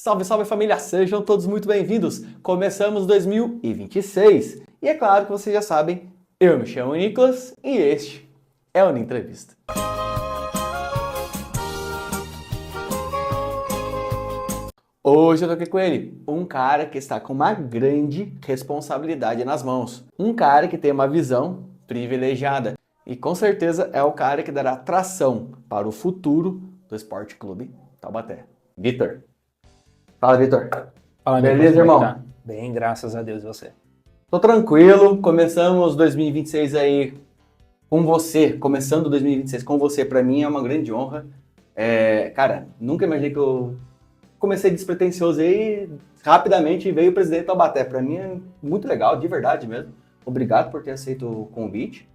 Salve, salve família, sejam todos muito bem-vindos. Começamos 2026 e é claro que vocês já sabem, eu me chamo Nicolas e este é o Na Entrevista. Hoje eu tô aqui com ele, um cara que está com uma grande responsabilidade nas mãos, um cara que tem uma visão privilegiada e com certeza é o cara que dará tração para o futuro do Esporte Clube Taubaté. Vitor. Fala, Vitor. Fala, beleza, irmão? Tá? Bem, graças a Deus, e você? Tô tranquilo, começamos 2026 aí com você, começando 2026 com você, pra mim é uma grande honra. Cara, nunca imaginei que eu comecei despretensioso aí, rapidamente veio o presidente Taubaté. Pra mim é muito legal, de verdade mesmo. Obrigado por ter aceito o convite.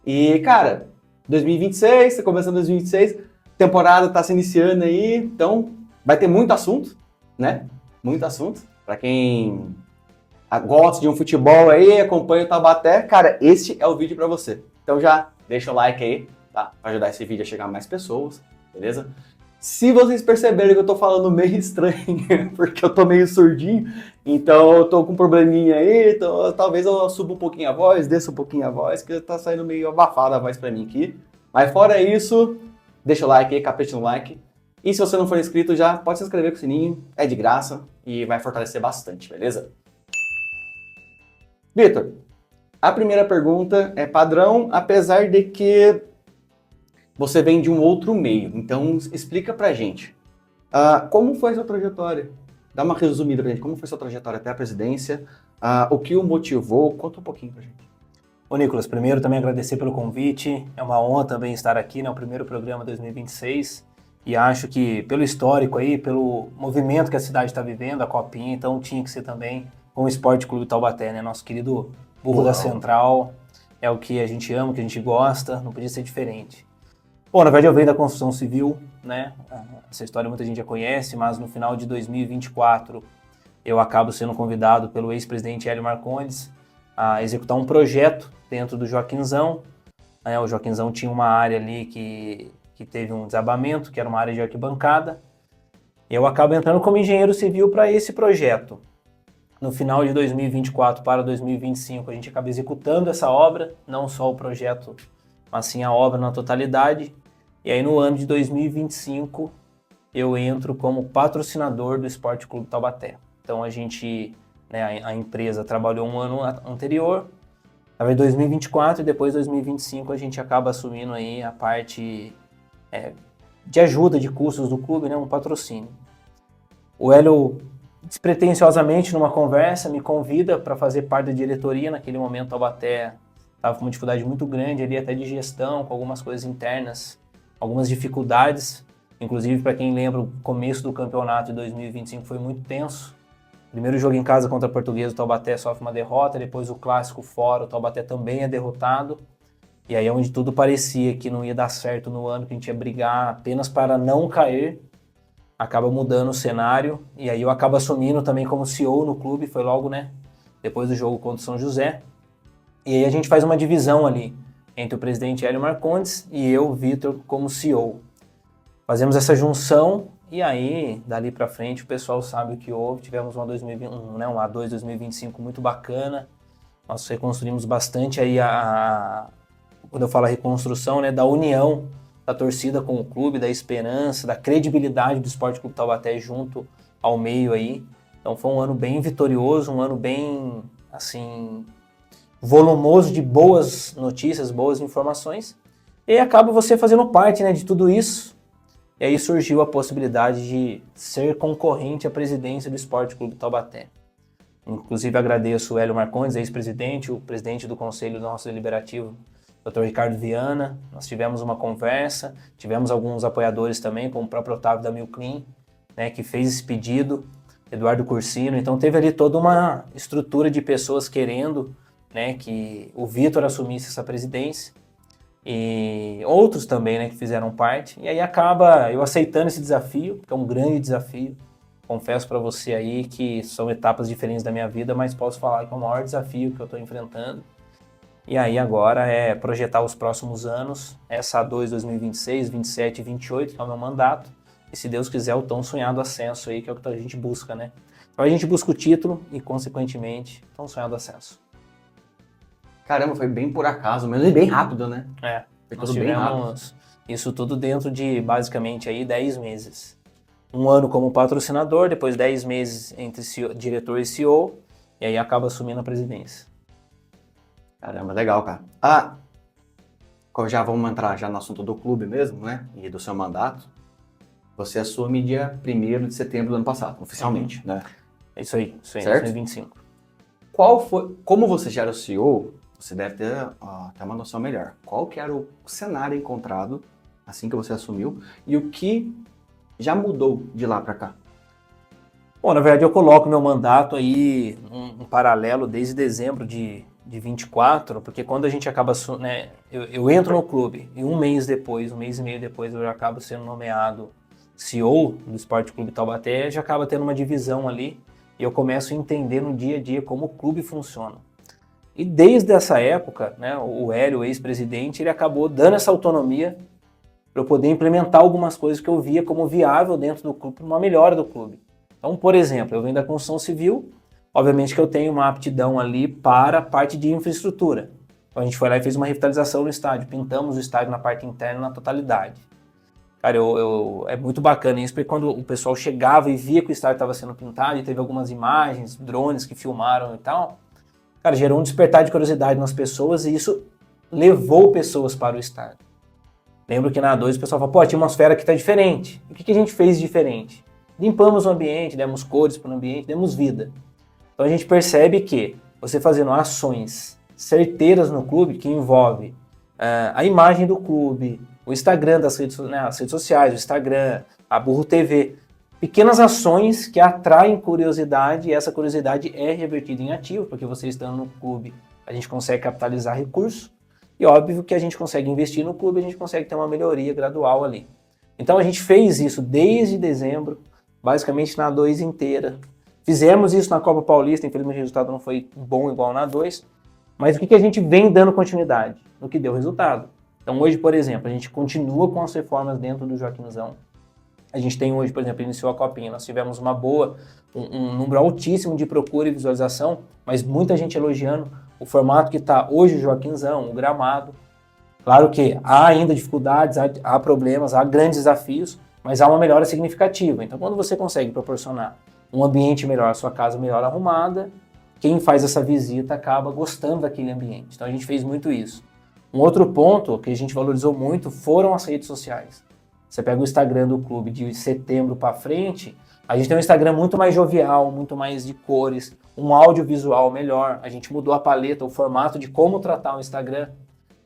E, cara, 2026, tá começando 2026, temporada tá se iniciando aí, então vai ter muito assunto, né? Muito assunto. Pra quem gosta de um futebol aí, acompanha o Taubaté, cara, esse é o vídeo pra você. Então já deixa o like aí, tá? Pra ajudar esse vídeo a chegar a mais pessoas, beleza? Se vocês perceberem que eu tô falando meio estranho, porque eu tô meio surdinho, então eu tô com um probleminha aí, então talvez eu suba um pouquinho a voz, desça um pouquinho a voz, que tá saindo meio abafada a voz pra mim aqui. Mas fora isso, deixa o like aí, capricha no like. E se você não for inscrito já, pode se inscrever com o sininho, é de graça e vai fortalecer bastante, beleza? Vitor, a primeira pergunta é padrão, apesar de que você vem de um outro meio. Então, explica pra gente, como foi a sua trajetória? Dá uma resumida pra gente, como foi a sua trajetória até a presidência, o que o motivou, conta um pouquinho pra gente. Ô Nicolas, primeiro também agradecer pelo convite, é uma honra também estar aqui, né, o primeiro programa 2026, e acho que pelo histórico aí, pelo movimento que a cidade está vivendo, a Copinha, então tinha que ser também com o Esporte Clube Taubaté, né, nosso querido burro da Central, é o que a gente ama, o que a gente gosta, não podia ser diferente. Bom, na verdade eu venho da construção civil, né, essa história muita gente já conhece, mas no final de 2024 eu acabo sendo convidado pelo ex-presidente Hélio Marcondes a executar um projeto dentro do Joaquinzão. O Joaquinzão tinha uma área ali que teve um desabamento, que era uma área de arquibancada. Eu acabo entrando como engenheiro civil para esse projeto. No final de 2024 para 2025 a gente acaba executando essa obra, não só o projeto, mas sim a obra na totalidade. E aí no ano de 2025 eu entro como patrocinador do Esporte Clube Taubaté. Então a gente, né, a empresa trabalhou um ano anterior, estava em 2024 e depois 2025 a gente acaba assumindo aí a parte de ajuda de custos do clube, né, um patrocínio. O Hélio, despretensiosamente, numa conversa, me convida para fazer parte da diretoria. Naquele momento, Taubaté estava com uma dificuldade muito grande ali, até de gestão, com algumas coisas internas, algumas dificuldades. Inclusive, para quem lembra, o começo do campeonato de 2025 foi muito tenso. Primeiro jogo em casa contra a Portuguesa, o Taubaté sofre uma derrota, depois o clássico fora, o Taubaté também é derrotado. E aí é onde tudo parecia que não ia dar certo no ano, que a gente ia brigar apenas para não cair, acaba mudando o cenário, e aí eu acabo assumindo também como CEO no clube, foi logo, né, depois do jogo contra o São José. E aí a gente faz uma divisão ali, entre o presidente Hélio Marcondes e eu, Vitor, como CEO. Fazemos essa junção, e aí, dali para frente, o pessoal sabe o que houve, tivemos uma A2 2025 muito bacana, nós reconstruímos bastante aí quando eu falo a reconstrução, né, da união da torcida com o clube, da esperança, da credibilidade do Esporte Clube Taubaté junto ao meio aí. Então foi um ano bem vitorioso, um ano bem, assim, volumoso de boas notícias, boas informações. E acaba você fazendo parte, né, de tudo isso. E aí surgiu a possibilidade de ser concorrente à presidência do Esporte Clube Taubaté. Inclusive agradeço o Hélio Marcondes, ex-presidente, o presidente do Conselho nosso Deliberativo, Dr. Ricardo Viana. Nós tivemos uma conversa, tivemos alguns apoiadores também, como o próprio Otávio da Milclean, né, que fez esse pedido, Eduardo Cursino. Então teve ali toda uma estrutura de pessoas querendo, né, que o Vitor assumisse essa presidência, e outros também, né, que fizeram parte. E aí acaba eu aceitando esse desafio, que é um grande desafio. Confesso para você aí que são etapas diferentes da minha vida, mas posso falar que é o maior desafio que eu estou enfrentando. E aí agora é projetar os próximos anos, essa A2 2026, 27 e 28, que é o meu mandato, e, se Deus quiser, o tão sonhado ascenso aí, que é o que a gente busca, né? Então a gente busca o título e, consequentemente, o tão sonhado ascenso. Caramba, foi bem por acaso mesmo e bem rápido, né? Foi Nós tudo bem rápido. tivemos isso tudo dentro de, basicamente, aí 10 meses. Um ano como patrocinador, depois 10 meses entre diretor e CEO, e aí acaba assumindo a presidência. Caramba, legal, cara. Já vamos entrar já no assunto do clube mesmo, né? E do seu mandato. Você assume dia 1º de setembro do ano passado, oficialmente, né? É isso aí, Certo? 2025. Como você já era o CEO, você deve ter até uma noção melhor. Qual que era o cenário encontrado assim que você assumiu e o que já mudou de lá para cá? Bom, na verdade eu coloco meu mandato aí um paralelo desde dezembro de 24, porque quando a gente acaba, né, eu entro no clube e um mês depois, um mês e meio depois, eu já acabo sendo nomeado CEO do Esporte Clube Taubaté, já acaba tendo uma divisão ali e eu começo a entender no dia a dia como o clube funciona. E desde essa época, né, o Hélio, o ex-presidente, ele acabou dando essa autonomia para eu poder implementar algumas coisas que eu via como viável dentro do clube, uma melhora do clube. Então, por exemplo, eu venho da construção civil, obviamente que eu tenho uma aptidão ali para a parte de infraestrutura. Então a gente foi lá e fez uma revitalização no estádio, pintamos o estádio na parte interna na totalidade. Cara, é muito bacana isso, porque quando o pessoal chegava e via que o estádio estava sendo pintado, e teve algumas imagens, drones que filmaram e tal, cara, gerou um despertar de curiosidade nas pessoas e isso levou pessoas para o estádio. Lembro que na A2 o pessoal falou, pô, a atmosfera aqui tá diferente. O que a gente fez de diferente? Limpamos o ambiente, demos cores para o ambiente, demos vida. Então a gente percebe que você fazendo ações certeiras no clube, que envolve a imagem do clube, o Instagram das redes, né, as redes sociais, o Instagram, a Burro TV, pequenas ações que atraem curiosidade e essa curiosidade é revertida em ativo, porque você estando no clube, a gente consegue capitalizar recursos e óbvio que a gente consegue investir no clube, a gente consegue ter uma melhoria gradual ali. Então a gente fez isso desde dezembro, basicamente na A2 inteira. Fizemos isso na Copa Paulista, infelizmente o resultado não foi bom igual na A2, mas o que a gente vem dando continuidade? No que deu resultado. Então hoje, por exemplo, a gente continua com as reformas dentro do Joaquinzão. A gente tem hoje, por exemplo, iniciou a Copinha, nós tivemos um número altíssimo de procura e visualização, mas muita gente elogiando o formato que está hoje o Joaquinzão, o gramado. Claro que há ainda dificuldades, há problemas, há grandes desafios, mas há uma melhora significativa. Então quando você consegue proporcionar um ambiente melhor, a sua casa melhor arrumada, quem faz essa visita acaba gostando daquele ambiente. Então a gente fez muito isso. Um outro ponto que a gente valorizou muito foram as redes sociais. Você pega o Instagram do clube de setembro para frente, a gente tem um Instagram muito mais jovial, muito mais de cores, um audiovisual melhor, a gente mudou a paleta, o formato de como tratar o Instagram.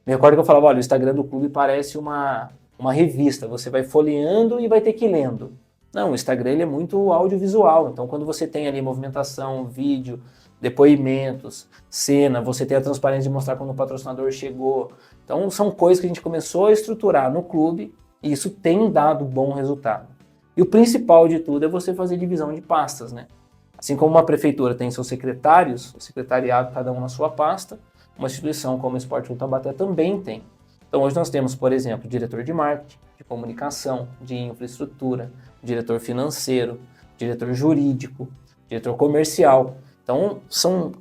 Me recordo que eu falava, olha, o Instagram do clube parece uma revista, você vai folheando e vai ter que ir lendo. Não, o Instagram ele é muito audiovisual, então quando você tem ali movimentação, vídeo, depoimentos, cena, você tem a transparência de mostrar quando o patrocinador chegou. Então são coisas que a gente começou a estruturar no clube e isso tem dado bom resultado. E o principal de tudo é você fazer divisão de pastas, né? Assim como uma prefeitura tem seus secretários, o secretariado cada um na sua pasta, uma instituição como o Esporte Clube Taubaté também tem. Então hoje nós temos, por exemplo, diretor de marketing, de comunicação, de infraestrutura, diretor financeiro, diretor jurídico, diretor comercial. Então são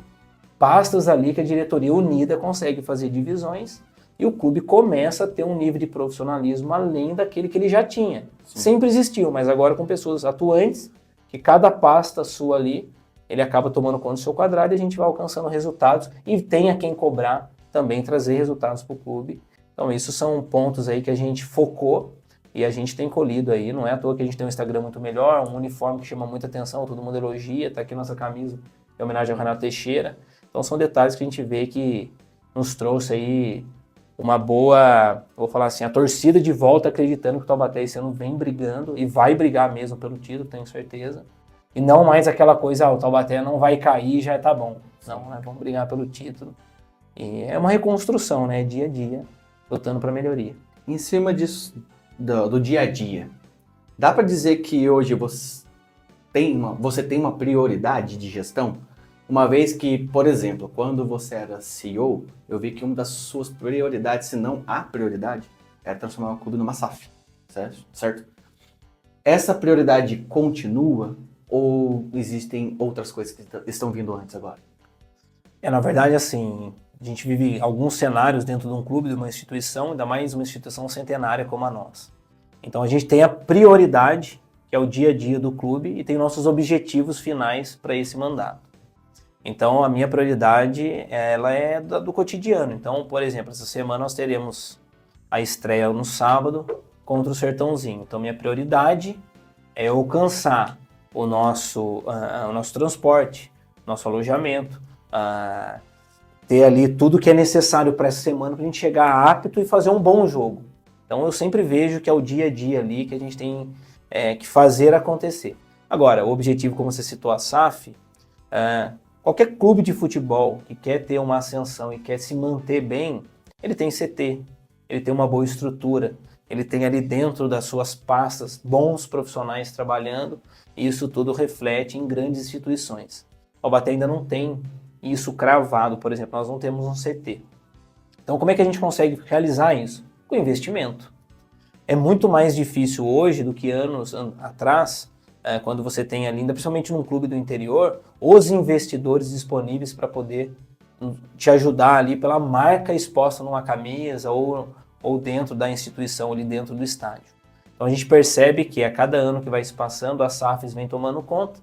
pastas ali que a diretoria unida consegue fazer divisões e o clube começa a ter um nível de profissionalismo além daquele que ele já tinha. Sim. Sempre existiu, mas agora com pessoas atuantes, que cada pasta sua ali, ele acaba tomando conta do seu quadrado e a gente vai alcançando resultados e tem a quem cobrar também trazer resultados para o clube. Então isso são pontos aí que a gente focou e a gente tem colhido aí. Não é à toa que a gente tem um Instagram muito melhor, um uniforme que chama muita atenção, todo mundo elogia, tá aqui nossa camisa em homenagem ao Renato Teixeira. Então são detalhes que a gente vê que nos trouxe aí uma boa, vou falar assim, a torcida de volta acreditando que o Taubaté esse ano vem brigando e vai brigar mesmo pelo título, tenho certeza. E não mais aquela coisa, o Taubaté não vai cair, já tá bom. Não, né? Vamos brigar pelo título. E é uma reconstrução, né? Dia a dia, lutando para melhoria. Em cima disso, do dia a dia, dá para dizer que hoje você tem uma prioridade de gestão? Uma vez que, por exemplo, quando você era CEO, eu vi que uma das suas prioridades, se não a prioridade, era transformar o clube numa SAF, certo? essa prioridade continua ou existem outras coisas que estão vindo antes agora? Na verdade, assim, a gente vive alguns cenários dentro de um clube, de uma instituição, ainda mais uma instituição centenária como a nossa. Então a gente tem a prioridade, que é o dia a dia do clube, e tem nossos objetivos finais para esse mandato. Então a minha prioridade, ela é do cotidiano. Então, por exemplo, essa semana nós teremos a estreia no sábado contra o Sertãozinho. Então minha prioridade é alcançar o nosso transporte, nosso alojamento, ter ali tudo que é necessário para essa semana para a gente chegar apto e fazer um bom jogo. Então eu sempre vejo que é o dia a dia ali que a gente tem que fazer acontecer. Agora, o objetivo, como você citou a SAF, qualquer clube de futebol que quer ter uma ascensão e quer se manter bem, ele tem CT, ele tem uma boa estrutura, ele tem ali dentro das suas pastas bons profissionais trabalhando, e isso tudo reflete em grandes instituições. O Taubaté ainda não tem isso cravado, por exemplo, nós não temos um CT. Então como é que a gente consegue realizar isso? Com investimento. É muito mais difícil hoje do que anos atrás, quando você tem ali, ainda principalmente num clube do interior, os investidores disponíveis para poder te ajudar ali pela marca exposta numa camisa ou dentro da instituição, ali dentro do estádio. Então a gente percebe que a cada ano que vai se passando, as SAFs vêm tomando conta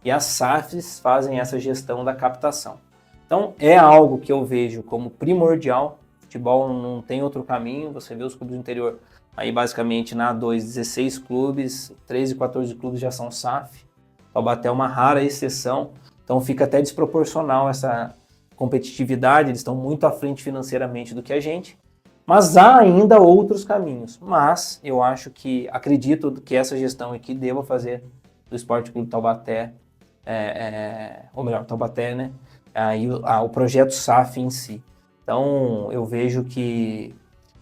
e as SAFs fazem essa gestão da captação. Então é algo que eu vejo como primordial. Futebol não tem outro caminho, você vê os clubes do interior, aí basicamente na A2, 16 clubes, 13, 14 clubes já são SAF, Taubaté é uma rara exceção, então fica até desproporcional essa competitividade, eles estão muito à frente financeiramente do que a gente, mas há ainda outros caminhos, mas eu acredito que essa gestão aqui deva fazer do Esporte Clube Taubaté, ou melhor, Taubaté, né, o projeto SAF em si. Então, eu vejo que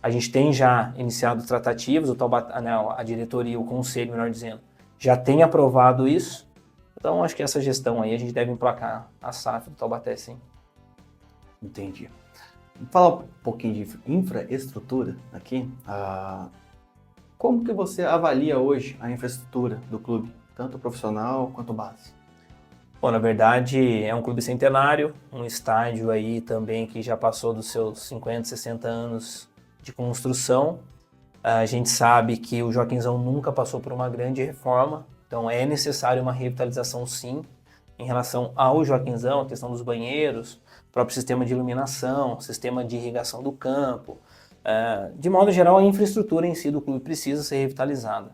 a gente tem já iniciado tratativas, a diretoria, o conselho, melhor dizendo, já tem aprovado isso. Então, acho que essa gestão aí a gente deve emplacar a SAF do Taubaté, sim. Entendi. Vamos falar um pouquinho de infraestrutura aqui. Como que você avalia hoje a infraestrutura do clube, tanto profissional quanto base? Bom, na verdade, é um clube centenário, um estádio aí também que já passou dos seus 50, 60 anos de construção. A gente sabe que o Joaquinzão nunca passou por uma grande reforma, então é necessário uma revitalização sim, em relação ao Joaquinzão, a questão dos banheiros, próprio sistema de iluminação, sistema de irrigação do campo. De modo geral, a infraestrutura em si do clube precisa ser revitalizada.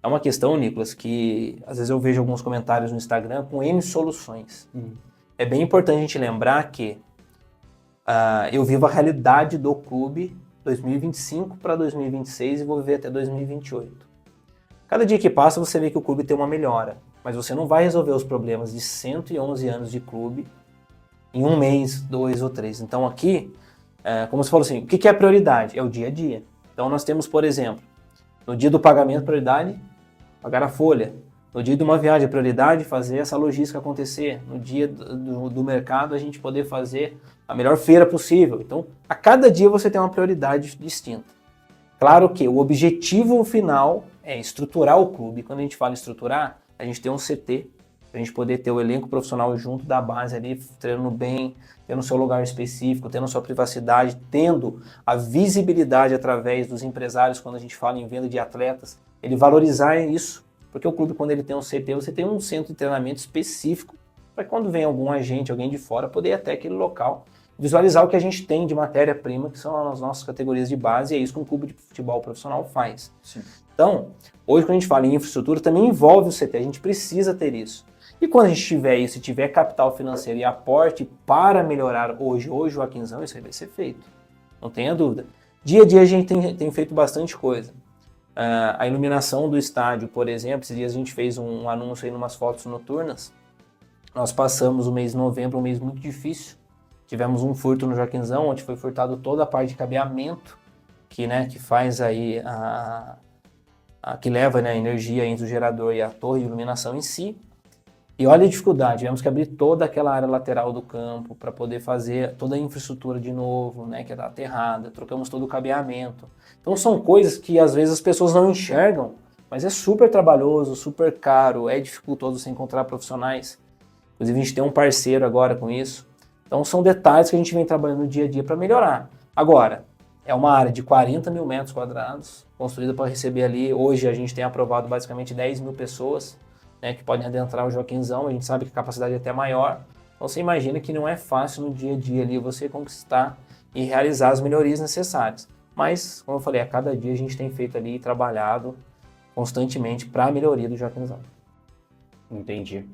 É uma questão, Nicolas, que às vezes eu vejo alguns comentários no Instagram com N soluções. É bem importante a gente lembrar que eu vivo a realidade do clube 2025 para 2026 e vou viver até 2028. Cada dia que passa você vê que o clube tem uma melhora, mas você não vai resolver os problemas de 111 anos de clube em um mês, 2 ou 3. Então aqui, como você falou assim, o que é a prioridade? É o dia a dia. Então nós temos, por exemplo, no dia do pagamento, prioridade, pagar a folha. No dia de uma viagem, a prioridade, fazer essa logística acontecer. No dia do mercado, a gente poder fazer a melhor feira possível. Então, a cada dia você tem uma prioridade distinta. Claro que o objetivo final é estruturar o clube. Quando a gente fala em estruturar, a gente tem um CT, para a gente poder ter o elenco profissional junto da base ali, treinando bem, tendo seu lugar específico, tendo sua privacidade, tendo a visibilidade através dos empresários quando a gente fala em venda de atletas, ele valorizar isso, porque o clube, quando ele tem um CT, você tem um centro de treinamento específico para quando vem algum agente, alguém de fora, poder ir até aquele local, visualizar o que a gente tem de matéria-prima, que são as nossas categorias de base, e é isso que um clube de futebol profissional faz. Sim. Então, hoje quando a gente fala em infraestrutura, também envolve o CT, a gente precisa ter isso. E quando a gente tiver isso, e tiver capital financeiro e aporte para melhorar hoje o Joaquinzão, isso aí vai ser feito. Não tenha dúvida. Dia a dia a gente tem feito bastante coisa. A iluminação do estádio, por exemplo, esses dias a gente fez um anúncio aí numas fotos noturnas. Nós passamos o mês de novembro, um mês muito difícil. Tivemos um furto no Joaquinzão, onde foi furtado toda a parte de cabeamento, que faz aí que leva, né, a energia entre o gerador e a torre de iluminação em si. E olha a dificuldade, tivemos que abrir toda aquela área lateral do campo para poder fazer toda a infraestrutura de novo, né, que era aterrada, trocamos todo o cabeamento. Então são coisas que às vezes as pessoas não enxergam, mas é super trabalhoso, super caro, é dificultoso você encontrar profissionais. Inclusive a gente tem um parceiro agora com isso. Então são detalhes que a gente vem trabalhando no dia a dia para melhorar. Agora, é uma área de 40 mil metros quadrados, construída para receber ali, hoje a gente tem aprovado basicamente 10 mil pessoas, né, que podem adentrar o Joaquinzão, a gente sabe que a capacidade é até maior. Então você imagina que não é fácil no dia a dia ali você conquistar e realizar as melhorias necessárias. Mas, como eu falei, a cada dia a gente tem feito ali e trabalhado constantemente para a melhoria do Joaquinzão. Entendi.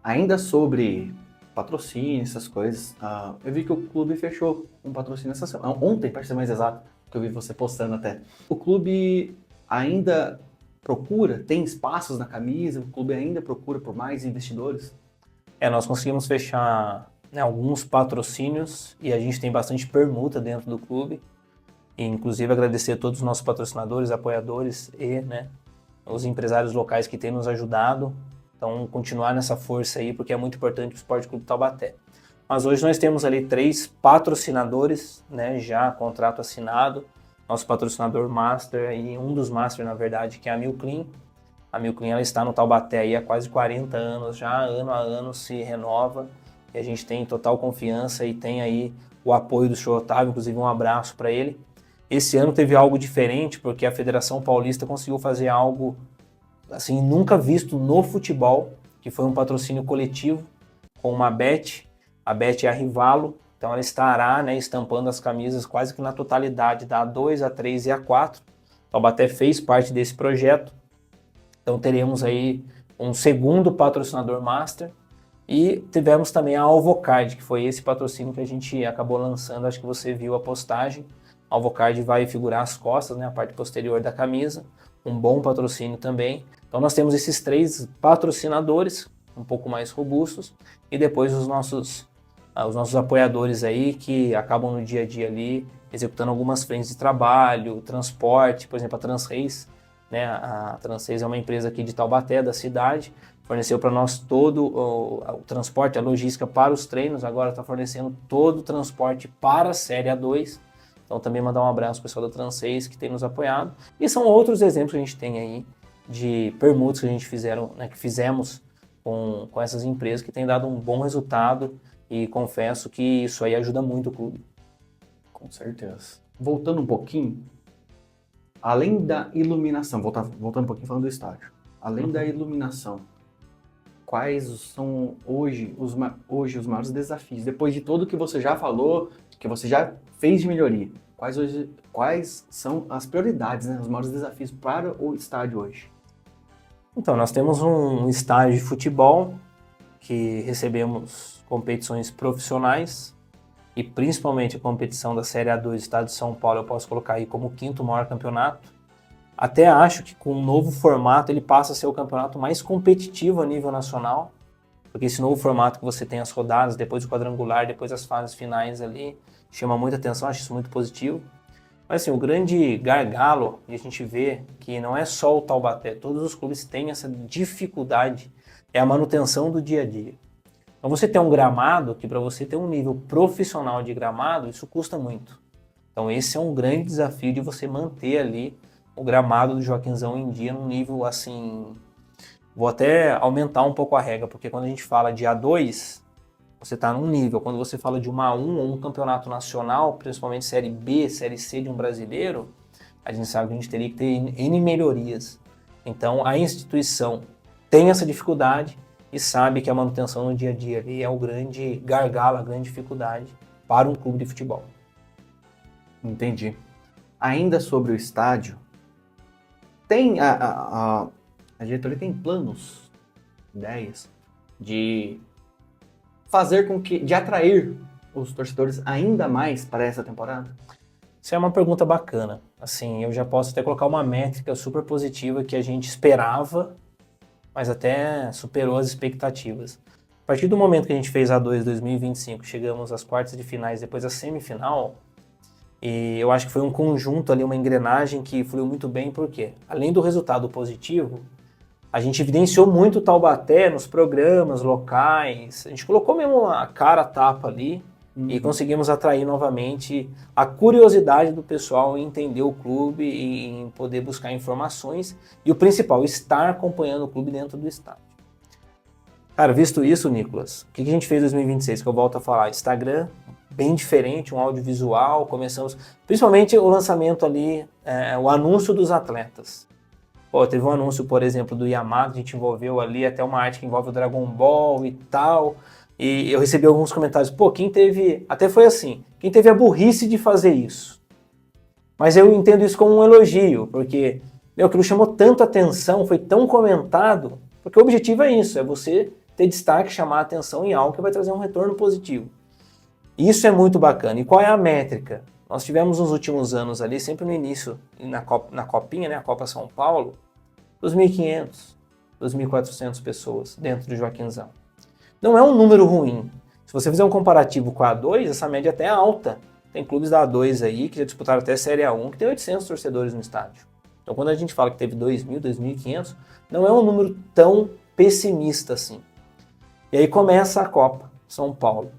Ainda sobre patrocínio, essas coisas, eu vi que o clube fechou um patrocínio essa semana, ontem, para ser mais exato, que eu vi você postando até. O clube ainda procura, tem espaços na camisa, o clube ainda procura por mais investidores? Nós conseguimos fechar, né, alguns patrocínios e a gente tem bastante permuta dentro do clube. E, inclusive agradecer a todos os nossos patrocinadores, apoiadores e, né, os empresários locais que têm nos ajudado. Então, continuar nessa força aí, porque é muito importante para o Esporte Clube Taubaté. Mas hoje nós temos ali 3 patrocinadores, né, já contrato assinado. Nosso patrocinador master, e um dos master, na verdade, que é a Milclean. A Milclean, ela está no Taubaté aí há quase 40 anos, já ano a ano se renova. E a gente tem total confiança e tem aí o apoio do senhor Otávio, inclusive um abraço para ele. Esse ano teve algo diferente, porque a Federação Paulista conseguiu fazer algo assim nunca visto no futebol, que foi um patrocínio coletivo com uma Bet. A Bet é a Rivalo, então ela estará, né, estampando as camisas quase que na totalidade da A2, A3 e A4. O Taubaté fez parte desse projeto, então teremos aí um segundo patrocinador master e tivemos também a Alvocard, que foi esse patrocínio que a gente acabou lançando, acho que você viu a postagem. A Alvocard vai figurar as costas, né, a parte posterior da camisa, um bom patrocínio também. Então nós temos esses 3 patrocinadores, um pouco mais robustos, e depois os nossos apoiadores aí que acabam no dia a dia ali executando algumas frentes de trabalho, transporte, por exemplo a Transreis, né, a Transreis é uma empresa aqui de Taubaté, da cidade, forneceu para nós todo o transporte, a logística para os treinos, agora está fornecendo todo o transporte para a Série A2. Então também mandar um abraço ao pessoal da Transreis que tem nos apoiado. E são outros exemplos que a gente tem aí de permutas que a gente fizemos com essas empresas que tem dado um bom resultado e confesso que isso aí ajuda muito o clube. Com certeza. Voltando um pouquinho, além da iluminação, voltando um pouquinho falando do estádio, além da iluminação, quais são hoje os maiores desafios? Depois de tudo que você já falou, que você já fez de melhoria, quais são as prioridades, né, os maiores desafios para o estádio hoje? Então, nós temos um estádio de futebol que recebemos competições profissionais e principalmente a competição da Série A2 do Estado de São Paulo eu posso colocar aí como o 5º maior campeonato. Até acho que com o novo formato ele passa a ser o campeonato mais competitivo a nível nacional, porque esse novo formato que você tem as rodadas, depois o quadrangular, depois as fases finais ali, chama muita atenção, acho isso muito positivo. Mas assim, o grande gargalo, e a gente vê que não é só o Taubaté, todos os clubes têm essa dificuldade, é a manutenção do dia a dia. Então você tem um gramado, que para você ter um nível profissional de gramado, isso custa muito. Então esse é um grande desafio de você manter ali o gramado do Joaquinzão em dia num nível assim... Vou até aumentar um pouco a regra, porque quando a gente fala de A2, você está num nível. Quando você fala de uma A1 ou um campeonato nacional, principalmente Série B, Série C de um brasileiro, a gente sabe que a gente teria que ter N melhorias. Então a instituição tem essa dificuldade e sabe que a manutenção no dia a dia ali é o grande gargalo, a grande dificuldade para um clube de futebol. Entendi. Ainda sobre o estádio, tem a diretoria tem planos, ideias de fazer com que, de atrair os torcedores ainda mais para essa temporada? Isso é uma pergunta bacana. Assim, eu já posso até colocar uma métrica super positiva que a gente esperava, mas até superou as expectativas. A partir do momento que a gente fez a A2 2025, chegamos às quartas de finais, depois à semifinal, e eu acho que foi um conjunto ali, uma engrenagem que fluiu muito bem, porque além do resultado positivo, a gente evidenciou muito o Taubaté nos programas locais, a gente colocou mesmo a cara a tapa ali, e conseguimos atrair novamente a curiosidade do pessoal em entender o clube e em poder buscar informações e o principal, estar acompanhando o clube dentro do estádio. Cara, visto isso, Nicolas, o que a gente fez em 2026? Que eu volto a falar, Instagram, bem diferente, um audiovisual, começamos, principalmente o lançamento ali, o anúncio dos atletas. Pô, teve um anúncio, por exemplo, do Yamaha, a gente envolveu ali até uma arte que envolve o Dragon Ball e tal, e eu recebi alguns comentários, pô, até foi assim, quem teve a burrice de fazer isso? Mas eu entendo isso como um elogio, porque, aquilo chamou tanta atenção, foi tão comentado, porque o objetivo é isso, é você ter destaque, chamar a atenção em algo que vai trazer um retorno positivo. Isso é muito bacana. E qual é a métrica? Nós tivemos nos últimos anos ali, sempre no início, na Copinha, né, a Copa São Paulo, 2.500, 2.400 pessoas dentro do Joaquinzão. Não é um número ruim. Se você fizer um comparativo com a A2, essa média até é alta. Tem clubes da A2 aí que já disputaram até Série A1, que tem 800 torcedores no estádio. Então quando a gente fala que teve 2.000, 2.500, não é um número tão pessimista assim. E aí começa a Copa São Paulo.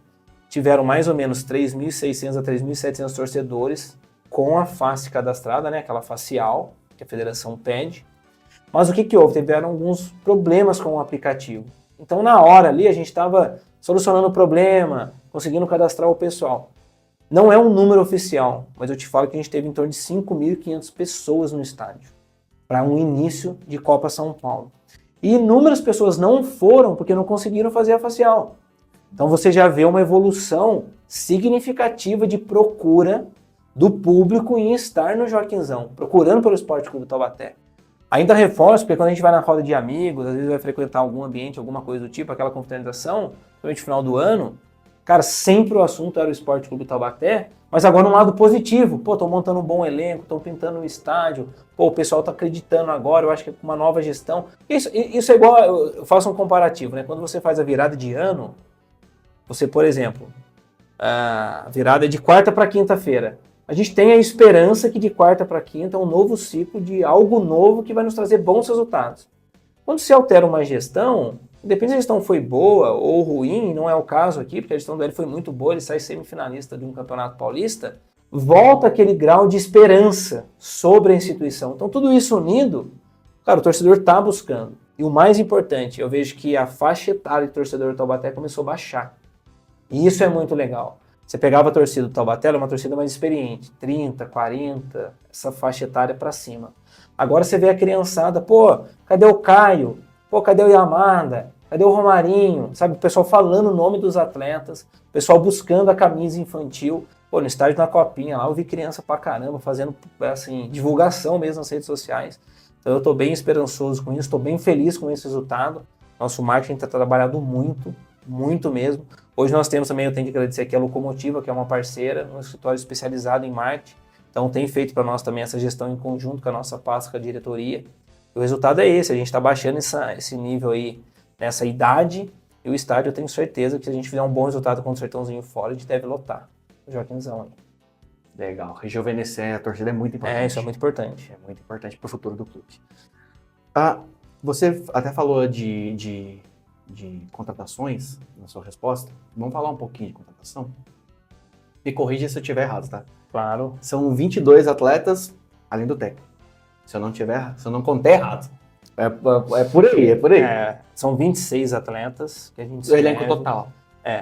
Tiveram mais ou menos 3.600 a 3.700 torcedores com a face cadastrada, né, aquela facial que a federação pede. Mas o que houve? Tiveram alguns problemas com o aplicativo. Então, na hora ali, a gente estava solucionando o problema, conseguindo cadastrar o pessoal. Não é um número oficial, mas eu te falo que a gente teve em torno de 5.500 pessoas no estádio para um início de Copa São Paulo. E inúmeras pessoas não foram porque não conseguiram fazer a facial. Então você já vê uma evolução significativa de procura do público em estar no Joaquinzão, procurando pelo Esporte Clube Taubaté. Ainda reforço, porque quando a gente vai na roda de amigos, às vezes vai frequentar algum ambiente, alguma coisa do tipo, aquela confraternização, principalmente no final do ano, cara, sempre o assunto era o Esporte Clube Taubaté, mas agora um lado positivo. Pô, tô montando um bom elenco, tô pintando um estádio, pô, o pessoal tá acreditando agora, eu acho que é com uma nova gestão. Isso é igual, eu faço um comparativo, né? Quando você faz a virada de ano, você, por exemplo, a virada é de quarta para quinta-feira. A gente tem a esperança que de quarta para quinta é um novo ciclo de algo novo que vai nos trazer bons resultados. Quando se altera uma gestão, independente se a gestão foi boa ou ruim, não é o caso aqui, porque a gestão dele foi muito boa, ele sai semifinalista de um campeonato paulista, volta aquele grau de esperança sobre a instituição. Então tudo isso unido, cara, o torcedor está buscando. E o mais importante, eu vejo que a faixa etária de torcedor do Taubaté começou a baixar. E isso é muito legal. Você pegava a torcida do Taubaté, ela é uma torcida mais experiente, 30, 40, essa faixa etária para cima. Agora você vê a criançada, pô, cadê o Caio? Pô, cadê o Yamada? Cadê o Romarinho? Sabe, o pessoal falando o nome dos atletas, o pessoal buscando a camisa infantil. Pô, no estádio da Copinha lá, eu vi criança pra caramba fazendo, assim, divulgação mesmo nas redes sociais. Então eu tô bem esperançoso com isso, tô bem feliz com esse resultado. Nosso marketing tá trabalhando muito, muito mesmo. Hoje nós temos também, eu tenho que agradecer aqui a Locomotiva, que é uma parceira, um escritório especializado em marketing. Então tem feito para nós também essa gestão em conjunto com a nossa pasta, com a diretoria. E o resultado é esse, a gente está baixando esse nível aí, nessa idade, e o estádio eu tenho certeza que se a gente fizer um bom resultado contra o Sertãozinho fora, a gente deve lotar o Joaquinzão aí. Legal, rejuvenescer a torcida é muito importante. Isso é muito importante. É muito importante para o futuro do clube. Você até falou de contratações na sua resposta. Vamos falar um pouquinho de contratação? Me corrija se eu estiver errado, tá? Claro. São 22 atletas, além do técnico. Se eu não contar errado. É por aí, é por aí. São 26 atletas que a gente O elenco total.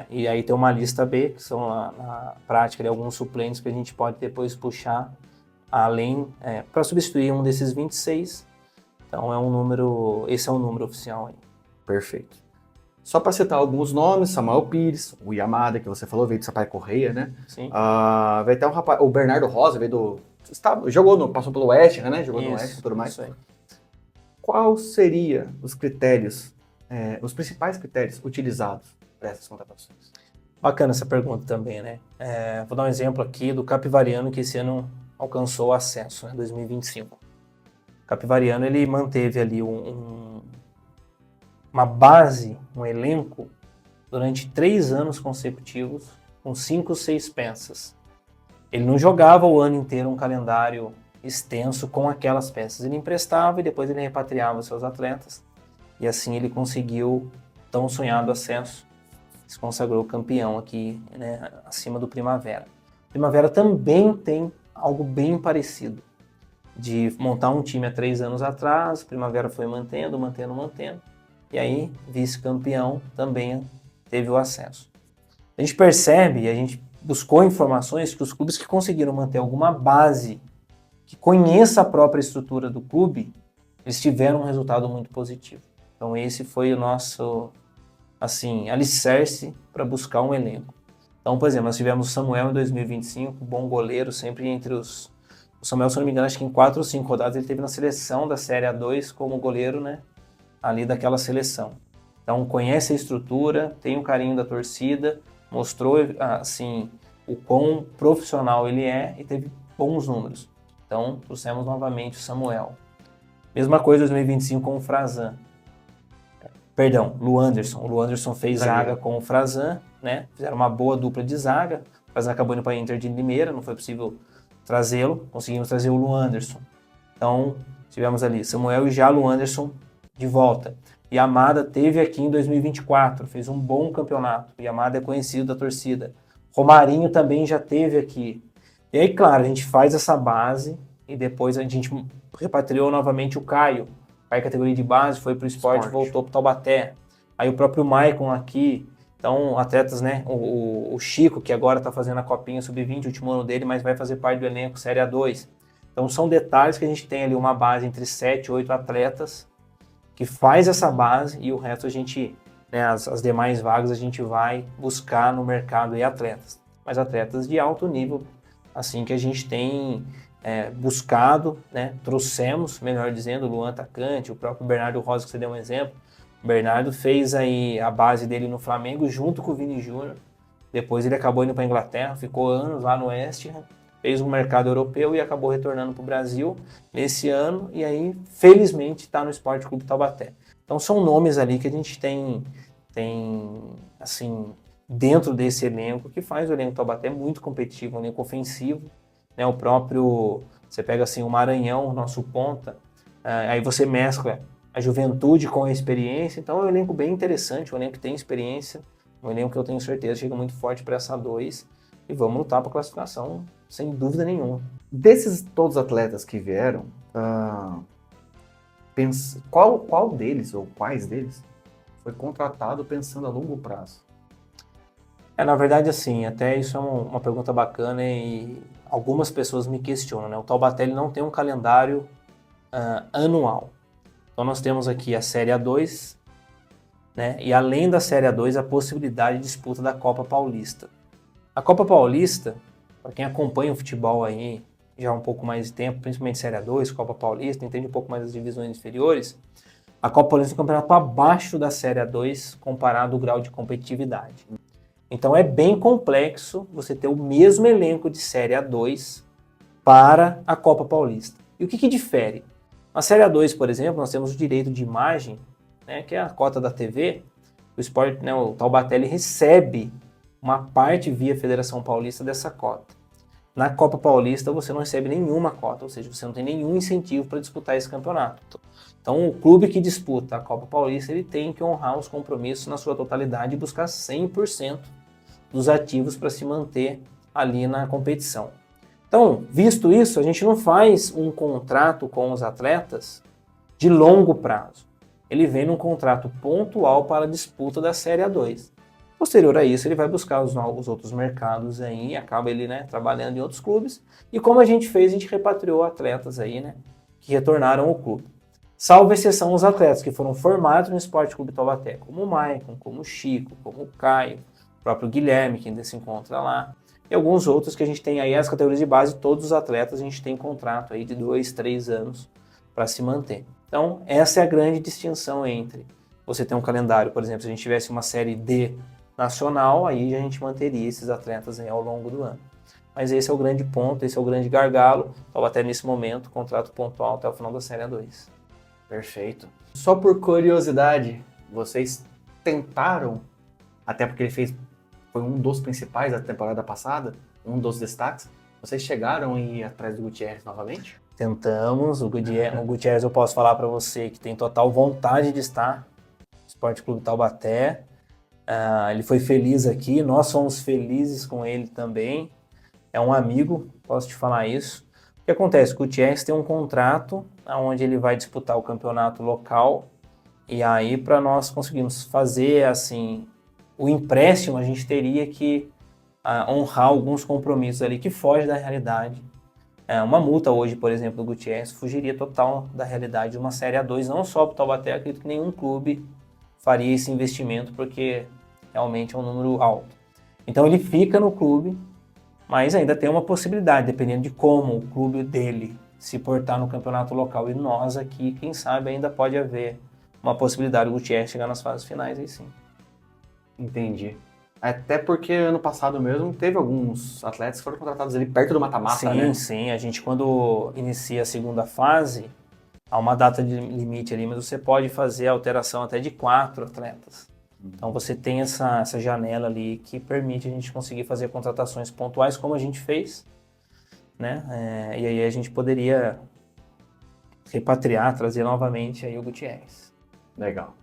E aí tem uma lista B, que são na prática alguns suplentes que a gente pode depois puxar além, para substituir um desses 26. Então esse é um número oficial aí. Perfeito. Só para citar alguns nomes, Samuel Pires, o Yamada, que você falou, veio do Sampaio Correia, né? Sim. Vai ter um rapaz, o Bernardo Rosa, veio do... passou pelo West, né? Jogou no West e tudo mais. Isso aí. Qual seria os critérios, os principais critérios utilizados para essas contratações? Bacana essa pergunta também, né? Vou dar um exemplo aqui do Capivariano, que esse ano alcançou o acesso, né? 2025. O Capivariano, ele manteve ali uma base, um elenco, durante 3 anos consecutivos, com 5, 6 peças. Ele não jogava o ano inteiro um calendário extenso com aquelas peças. Ele emprestava e depois ele repatriava os seus atletas. E assim ele conseguiu tão sonhado acesso. se consagrou campeão aqui, né, acima do Primavera. Primavera também tem algo bem parecido, de montar um time há 3 anos atrás, Primavera foi mantendo, e aí vice-campeão também teve o acesso. A gente percebe, e a gente buscou informações, que os clubes que conseguiram manter alguma base, que conheça a própria estrutura do clube, eles tiveram um resultado muito positivo. Então esse foi o nosso, assim, alicerce para buscar um elenco. Então, por exemplo, nós tivemos o Samuel em 2025, bom goleiro, sempre entre os... O Samuel, se não me engano, acho que em 4 ou 5 rodadas ele teve na seleção da Série A2 como goleiro, né, ali daquela seleção. Então conhece a estrutura, tem o carinho da torcida, mostrou, assim, o quão profissional ele é e teve bons números. Então trouxemos novamente o Samuel. Mesma coisa em 2025 com o Frazan. Perdão, Lu Anderson. O Lu Anderson fez zaga com o Frazan, né? Fizeram uma boa dupla de zaga. O Frazan acabou indo para a Inter de Limeira, não foi possível trazê-lo. Conseguimos trazer o Lu Anderson. Então, tivemos ali Samuel e já Lu Anderson de volta. Yamada teve aqui em 2024, fez um bom campeonato. Yamada é conhecido da torcida. Romarinho também já teve aqui. E aí, claro, a gente faz essa base e depois a gente repatriou novamente o Caio. Aí categoria de base, foi para o esporte, voltou para o Taubaté. Aí o próprio Maicon aqui. Então, atletas, né? O Chico, que agora está fazendo a Copinha Sub-20, o último ano dele, mas vai fazer parte do elenco Série A2. Então, são detalhes que a gente tem ali uma base entre 7 e 8 atletas que faz essa base e o resto a gente, né, as demais vagas a gente vai buscar no mercado e atletas. Mas atletas de alto nível, assim que a gente tem... buscado, né? Trouxemos, melhor dizendo, o Luan atacante, o próprio Bernardo Rosa, que você deu um exemplo. O Bernardo fez aí a base dele no Flamengo junto com o Vini Júnior. Depois ele acabou indo para a Inglaterra, ficou anos lá no West Ham, fez um mercado europeu e acabou retornando para o Brasil nesse ano e aí, felizmente, está no Sport Clube Taubaté. Então são nomes ali que a gente tem assim, dentro desse elenco, que faz o elenco Taubaté muito competitivo, um elenco ofensivo. Né, o próprio, você pega assim o Maranhão, o nosso ponta, aí você mescla a juventude com a experiência, então é um elenco bem interessante, um elenco que tem experiência, um elenco que eu tenho certeza chega muito forte para essa 2 e vamos lutar para a classificação sem dúvida nenhuma. Desses todos os atletas que vieram, qual deles ou quais deles foi contratado pensando a longo prazo? Na verdade, assim, até isso é uma pergunta bacana e algumas pessoas me questionam, né? O Taubaté ele não tem um calendário anual. Então nós temos aqui a Série A2, né? E além da Série A2, a possibilidade de disputa da Copa Paulista. A Copa Paulista, para quem acompanha o futebol aí já há um pouco mais de tempo, principalmente Série A2, Copa Paulista, entende um pouco mais das divisões inferiores, a Copa Paulista é um campeonato abaixo da Série A2 comparado ao grau de competitividade. Então é bem complexo você ter o mesmo elenco de Série A2 para a Copa Paulista. E o que difere? Na Série A2, por exemplo, nós temos o direito de imagem, né, que é a cota da TV. O Sport, né, o Taubaté, ele recebe uma parte via Federação Paulista dessa cota. Na Copa Paulista você não recebe nenhuma cota, ou seja, você não tem nenhum incentivo para disputar esse campeonato. Então o clube que disputa a Copa Paulista ele tem que honrar os compromissos na sua totalidade e buscar 100% dos ativos para se manter ali na competição. Então, visto isso, a gente não faz um contrato com os atletas de longo prazo. Ele vem num contrato pontual para a disputa da Série A2. Posterior a isso, ele vai buscar os outros mercados aí, acaba ele, né, trabalhando em outros clubes. E como a gente fez, a gente repatriou atletas aí, né, que retornaram ao clube. Salvo exceção os atletas que foram formados no Sport Clube Taubaté, como o Maicon, como o Chico, como o Caio, o próprio Guilherme, que ainda se encontra lá, e alguns outros que a gente tem aí, as categorias de base, todos os atletas a gente tem contrato aí de 2, 3 anos para se manter. Então, essa é a grande distinção entre você ter um calendário, por exemplo, se a gente tivesse uma série D nacional, aí a gente manteria esses atletas aí ao longo do ano. Mas esse é o grande ponto, esse é o grande gargalo, até nesse momento, contrato pontual até o final da Série A2. Perfeito. Só por curiosidade, vocês tentaram, até porque foi um dos principais da temporada passada, um dos destaques, vocês chegaram a ir atrás do Gutierrez novamente? Tentamos, o Gutierrez eu posso falar para você que tem total vontade de estar no Sport Clube Taubaté, Ele foi feliz aqui, nós fomos felizes com ele também. É um amigo, posso te falar isso. O que acontece? O Gutierrez tem um contrato onde ele vai disputar o campeonato local. E aí, para nós conseguirmos fazer assim o empréstimo, a gente teria que honrar alguns compromissos ali que fogem da realidade. Uma multa hoje, por exemplo, do Gutierrez fugiria total da realidade de uma Série A2, não só para o Taubaté, acredito que nenhum clube faria esse investimento, porque realmente é um número alto. Então ele fica no clube, mas ainda tem uma possibilidade, dependendo de como o clube dele se portar no campeonato local e nós aqui, quem sabe ainda pode haver uma possibilidade do Gutierrez chegar nas fases finais aí sim. Entendi. Até porque ano passado mesmo teve alguns atletas que foram contratados ali perto do mata-mata, né? Sim, a gente quando inicia a segunda fase, há uma data de limite ali, mas você pode fazer a alteração até de 4 atletas. Então você tem essa janela ali que permite a gente conseguir fazer contratações pontuais como a gente fez, né? E aí a gente poderia repatriar, trazer novamente aí o Gutierrez. Legal.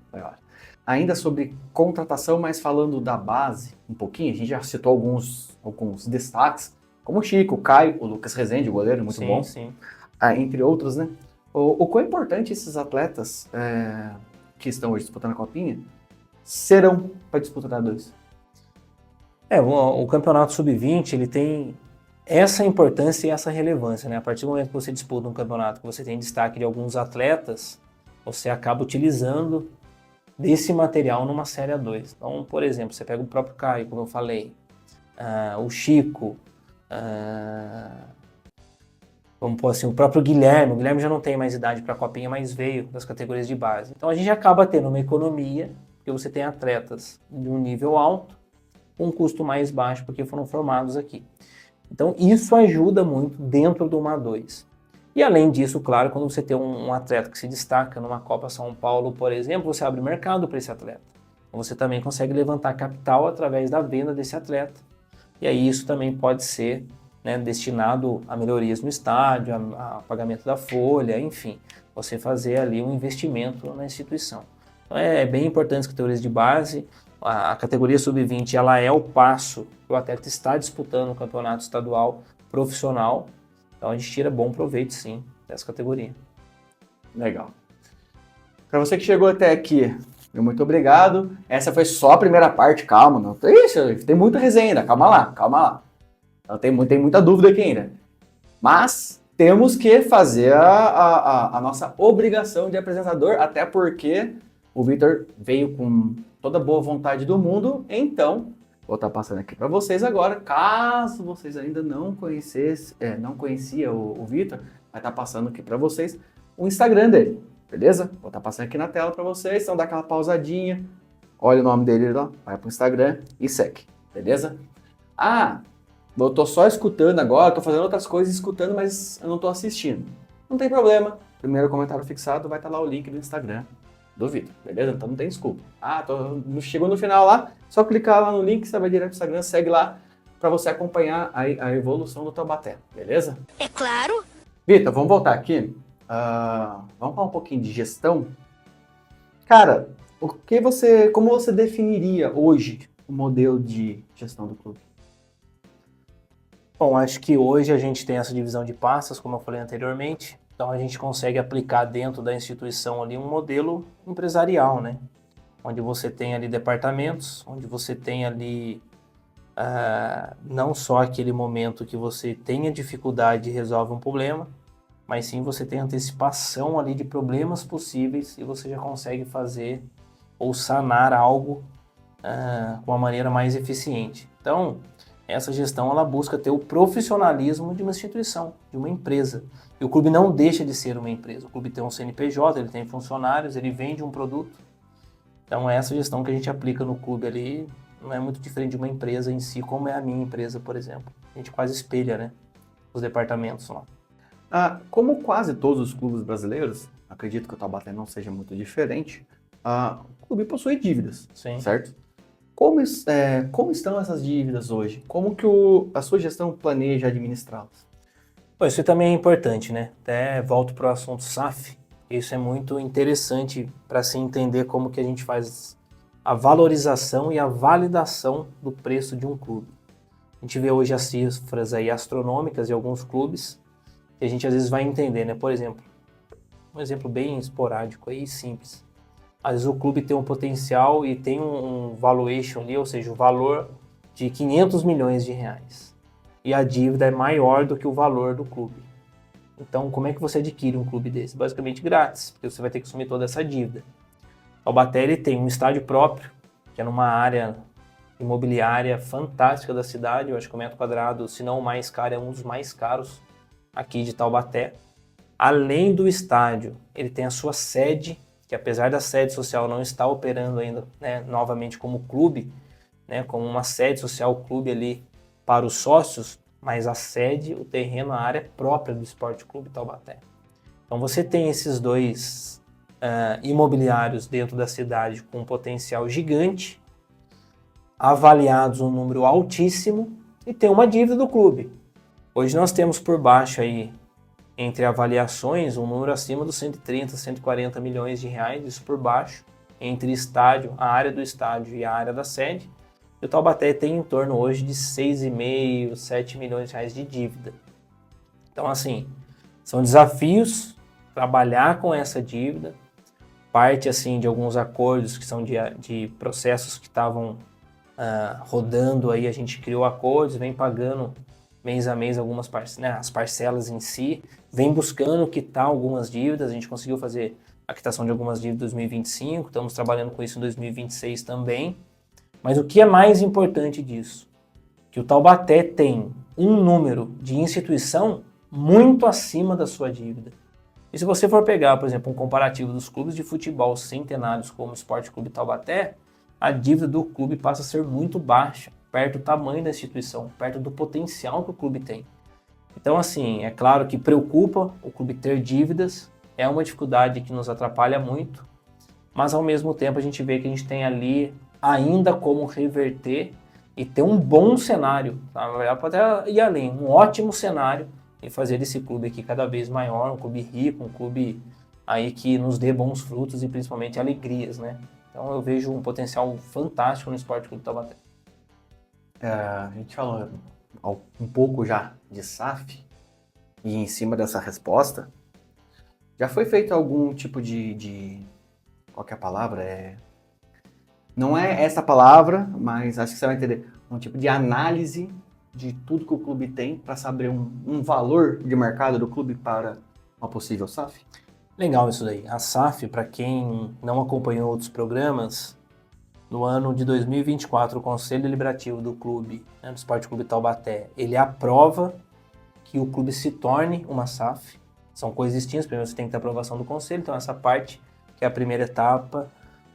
Ainda sobre contratação, mas falando da base um pouquinho, a gente já citou alguns destaques, como o Chico, o Caio, o Lucas Rezende, o goleiro, muito bom. Sim. Entre outros, né? O quão importante esses atletas que estão hoje disputando a Copinha serão para disputar a 2? O campeonato sub-20 ele tem essa importância e essa relevância, né? A partir do momento que você disputa um campeonato que você tem destaque de alguns atletas, você acaba utilizando desse material numa Série A2. Então, por exemplo, você pega o próprio Caio, como eu falei, o Chico, vamos pôr assim, o próprio Guilherme. O Guilherme já não tem mais idade para a Copinha, mas veio das categorias de base. Então a gente acaba tendo uma economia, porque você tem atletas de um nível alto, com um custo mais baixo, porque foram formados aqui. Então isso ajuda muito dentro do A2. E além disso, claro, quando você tem um atleta que se destaca numa Copa São Paulo, por exemplo, você abre mercado para esse atleta. Então você também consegue levantar capital através da venda desse atleta. E aí isso também pode ser, né, destinado a melhorias no estádio, a pagamento da folha, enfim, você fazer ali um investimento na instituição. Então é bem importante as categorias de base. A categoria sub-20 ela é o passo que o atleta está disputando o campeonato estadual profissional. Então a gente tira bom proveito, sim, dessa categoria. Legal. Para você que chegou até aqui, muito obrigado. Essa foi só a primeira parte, calma. Não, tem muita resenha ainda, calma lá. Então, tem muita dúvida aqui ainda. Mas temos que fazer a nossa obrigação de apresentador, até porque o Vitor veio com toda a boa vontade do mundo, então vou estar passando aqui para vocês agora. Caso vocês ainda não conheciam o Vitor, vai estar passando aqui para vocês o Instagram dele, beleza? Vou estar passando aqui na tela para vocês, então dá aquela pausadinha, olha o nome dele lá, vai pro Instagram e segue, beleza? Eu tô só escutando agora, tô fazendo outras coisas escutando, mas eu não tô assistindo. Não tem problema, primeiro comentário fixado vai estar lá o link do Instagram do Vitor, beleza? Então não tem desculpa. Chegou no final lá, só clicar lá no link, você vai direto pro Instagram, segue lá para você acompanhar a evolução do Taubaté, beleza? É claro. Vitor, vamos voltar aqui. Vamos falar um pouquinho de gestão. Cara, como você definiria hoje o modelo de gestão do clube? Bom, acho que hoje a gente tem essa divisão de pastas, como eu falei anteriormente. Então a gente consegue aplicar dentro da instituição ali um modelo empresarial, né? Onde você tem ali departamentos, onde você tem ali não só aquele momento que você tenha dificuldade e resolve um problema, mas sim você tem antecipação ali de problemas possíveis e você já consegue fazer ou sanar algo com uma maneira mais eficiente. Então, essa gestão ela busca ter o profissionalismo de uma instituição, de uma empresa. E o clube não deixa de ser uma empresa. O clube tem um CNPJ, ele tem funcionários, ele vende um produto. Então, essa gestão que a gente aplica no clube ali não é muito diferente de uma empresa em si, como é a minha empresa, por exemplo. A gente quase espelha, né, os departamentos lá. Como quase todos os clubes brasileiros, acredito que o Taubaté não seja muito diferente, o clube possui dívidas, Sim. Certo? Como estão essas dívidas hoje? Como que a sua gestão planeja administrá-las? Pô, isso também é importante, né? Até volto para o assunto SAF. Isso é muito interessante para se entender como que a gente faz a valorização e a validação do preço de um clube. A gente vê hoje as cifras aí astronômicas de alguns clubes que a gente às vezes vai entender, né? Por exemplo, um exemplo bem esporádico aí, simples. Às vezes o clube tem um potencial e tem um valuation ali, ou seja, o valor de 500 milhões de reais. E a dívida é maior do que o valor do clube. Então, como é que você adquire um clube desse? Basicamente grátis, porque você vai ter que assumir toda essa dívida. Taubaté ele tem um estádio próprio, que é numa área imobiliária fantástica da cidade. Eu acho que o metro quadrado, se não o mais caro, é um dos mais caros aqui de Taubaté. Além do estádio, ele tem a sua sede, que apesar da sede social não estar operando ainda, né, novamente como clube, né, como uma sede social clube ali para os sócios, mas a sede, o terreno, a área própria do Esporte Clube Taubaté. Então você tem esses dois imobiliários dentro da cidade com um potencial gigante, avaliados um número altíssimo e tem uma dívida do clube. Hoje nós temos por baixo aí, entre avaliações, um número acima dos 130, 140 milhões de reais, isso por baixo, entre estádio, a área do estádio e a área da sede. E o Taubaté tem em torno hoje de 6,5, 7 milhões de reais de dívida. Então, assim, são desafios trabalhar com essa dívida, parte assim de alguns acordos que são de processos que estavam rodando aí, a gente criou acordos, vem pagando mês a mês algumas as parcelas em si, vem buscando quitar algumas dívidas, a gente conseguiu fazer a quitação de algumas dívidas em 2025, estamos trabalhando com isso em 2026 também, mas o que é mais importante disso? Que o Taubaté tem um número de instituição muito acima da sua dívida. E se você for pegar, por exemplo, um comparativo dos clubes de futebol centenários como o Esporte Clube Taubaté, a dívida do clube passa a ser muito baixa, perto do tamanho da instituição, perto do potencial que o clube tem. Então, assim, é claro que preocupa o clube ter dívidas, é uma dificuldade que nos atrapalha muito, mas ao mesmo tempo a gente vê que a gente tem ali ainda como reverter e ter um bom cenário, tá? Pode até ir além, um ótimo cenário e fazer desse clube aqui cada vez maior, um clube rico, um clube aí que nos dê bons frutos e principalmente alegrias, né? Então eu vejo um potencial fantástico no Esporte Clube Taubaté. A gente falou um pouco já de SAF e em cima dessa resposta, já foi feito algum tipo qual que é a palavra? Não é essa palavra, mas acho que você vai entender. Um tipo de análise de tudo que o clube tem para saber um valor de mercado do clube para uma possível SAF? Legal isso daí. A SAF, para quem não acompanhou outros programas, no ano de 2024, o Conselho Deliberativo do clube, né, do Esporte Clube Taubaté, ele aprova que o clube se torne uma SAF. São coisas distintas, primeiro você tem que ter a aprovação do Conselho, então essa parte, que é a primeira etapa,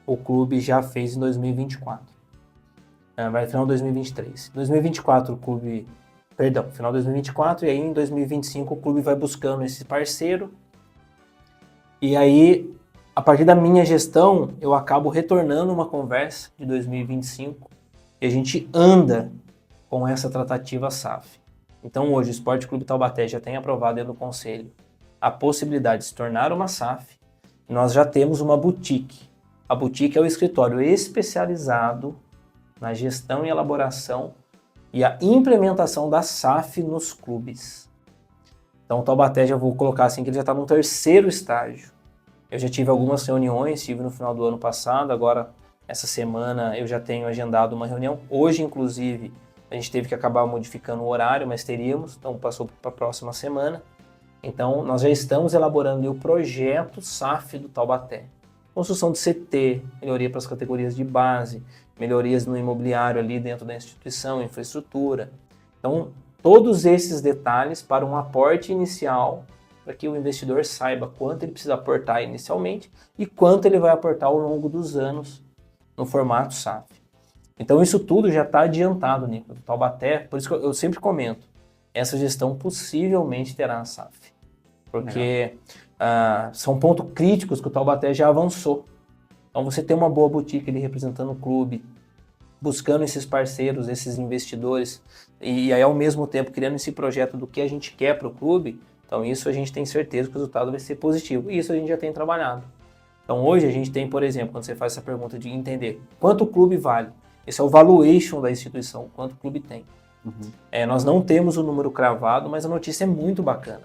o clube já fez em 2024. Vai final de 2023. Em 2024 o clube... Perdão, final de 2024 e aí em 2025 o clube vai buscando esse parceiro. E aí, a partir da minha gestão, eu acabo retornando uma conversa de 2025 e a gente anda com essa tratativa SAF. Então hoje o Esporte Clube Taubaté já tem aprovado dentro do Conselho a possibilidade de se tornar uma SAF. Nós já temos uma boutique. A boutique é o escritório especializado na gestão e elaboração e a implementação da SAF nos clubes. Então o Taubaté, já vou colocar assim, que ele já está no terceiro estágio. Eu já tive algumas reuniões, tive no final do ano passado, agora essa semana eu já tenho agendado uma reunião. Hoje, inclusive, a gente teve que acabar modificando o horário, mas teríamos, então passou para a próxima semana. Então nós já estamos elaborando o projeto SAF do Taubaté. Construção de CT, melhoria para as categorias de base, melhorias no imobiliário ali dentro da instituição, infraestrutura. Então, todos esses detalhes para um aporte inicial, para que o investidor saiba quanto ele precisa aportar inicialmente e quanto ele vai aportar ao longo dos anos no formato SAF. Então, isso tudo já está adiantado, Nico. O Taubaté, por isso que eu sempre comento, essa gestão possivelmente terá a SAF. Porque são pontos críticos que o Taubaté já avançou. Então você tem uma boa boutique ali representando o clube, buscando esses parceiros, esses investidores, e aí ao mesmo tempo criando esse projeto do que a gente quer para o clube, então isso a gente tem certeza que o resultado vai ser positivo. E isso a gente já tem trabalhado. Então hoje a gente tem, por exemplo, quando você faz essa pergunta de entender quanto o clube vale, esse é o valuation da instituição, quanto o clube tem. Nós não temos o número cravado, mas a notícia é muito bacana.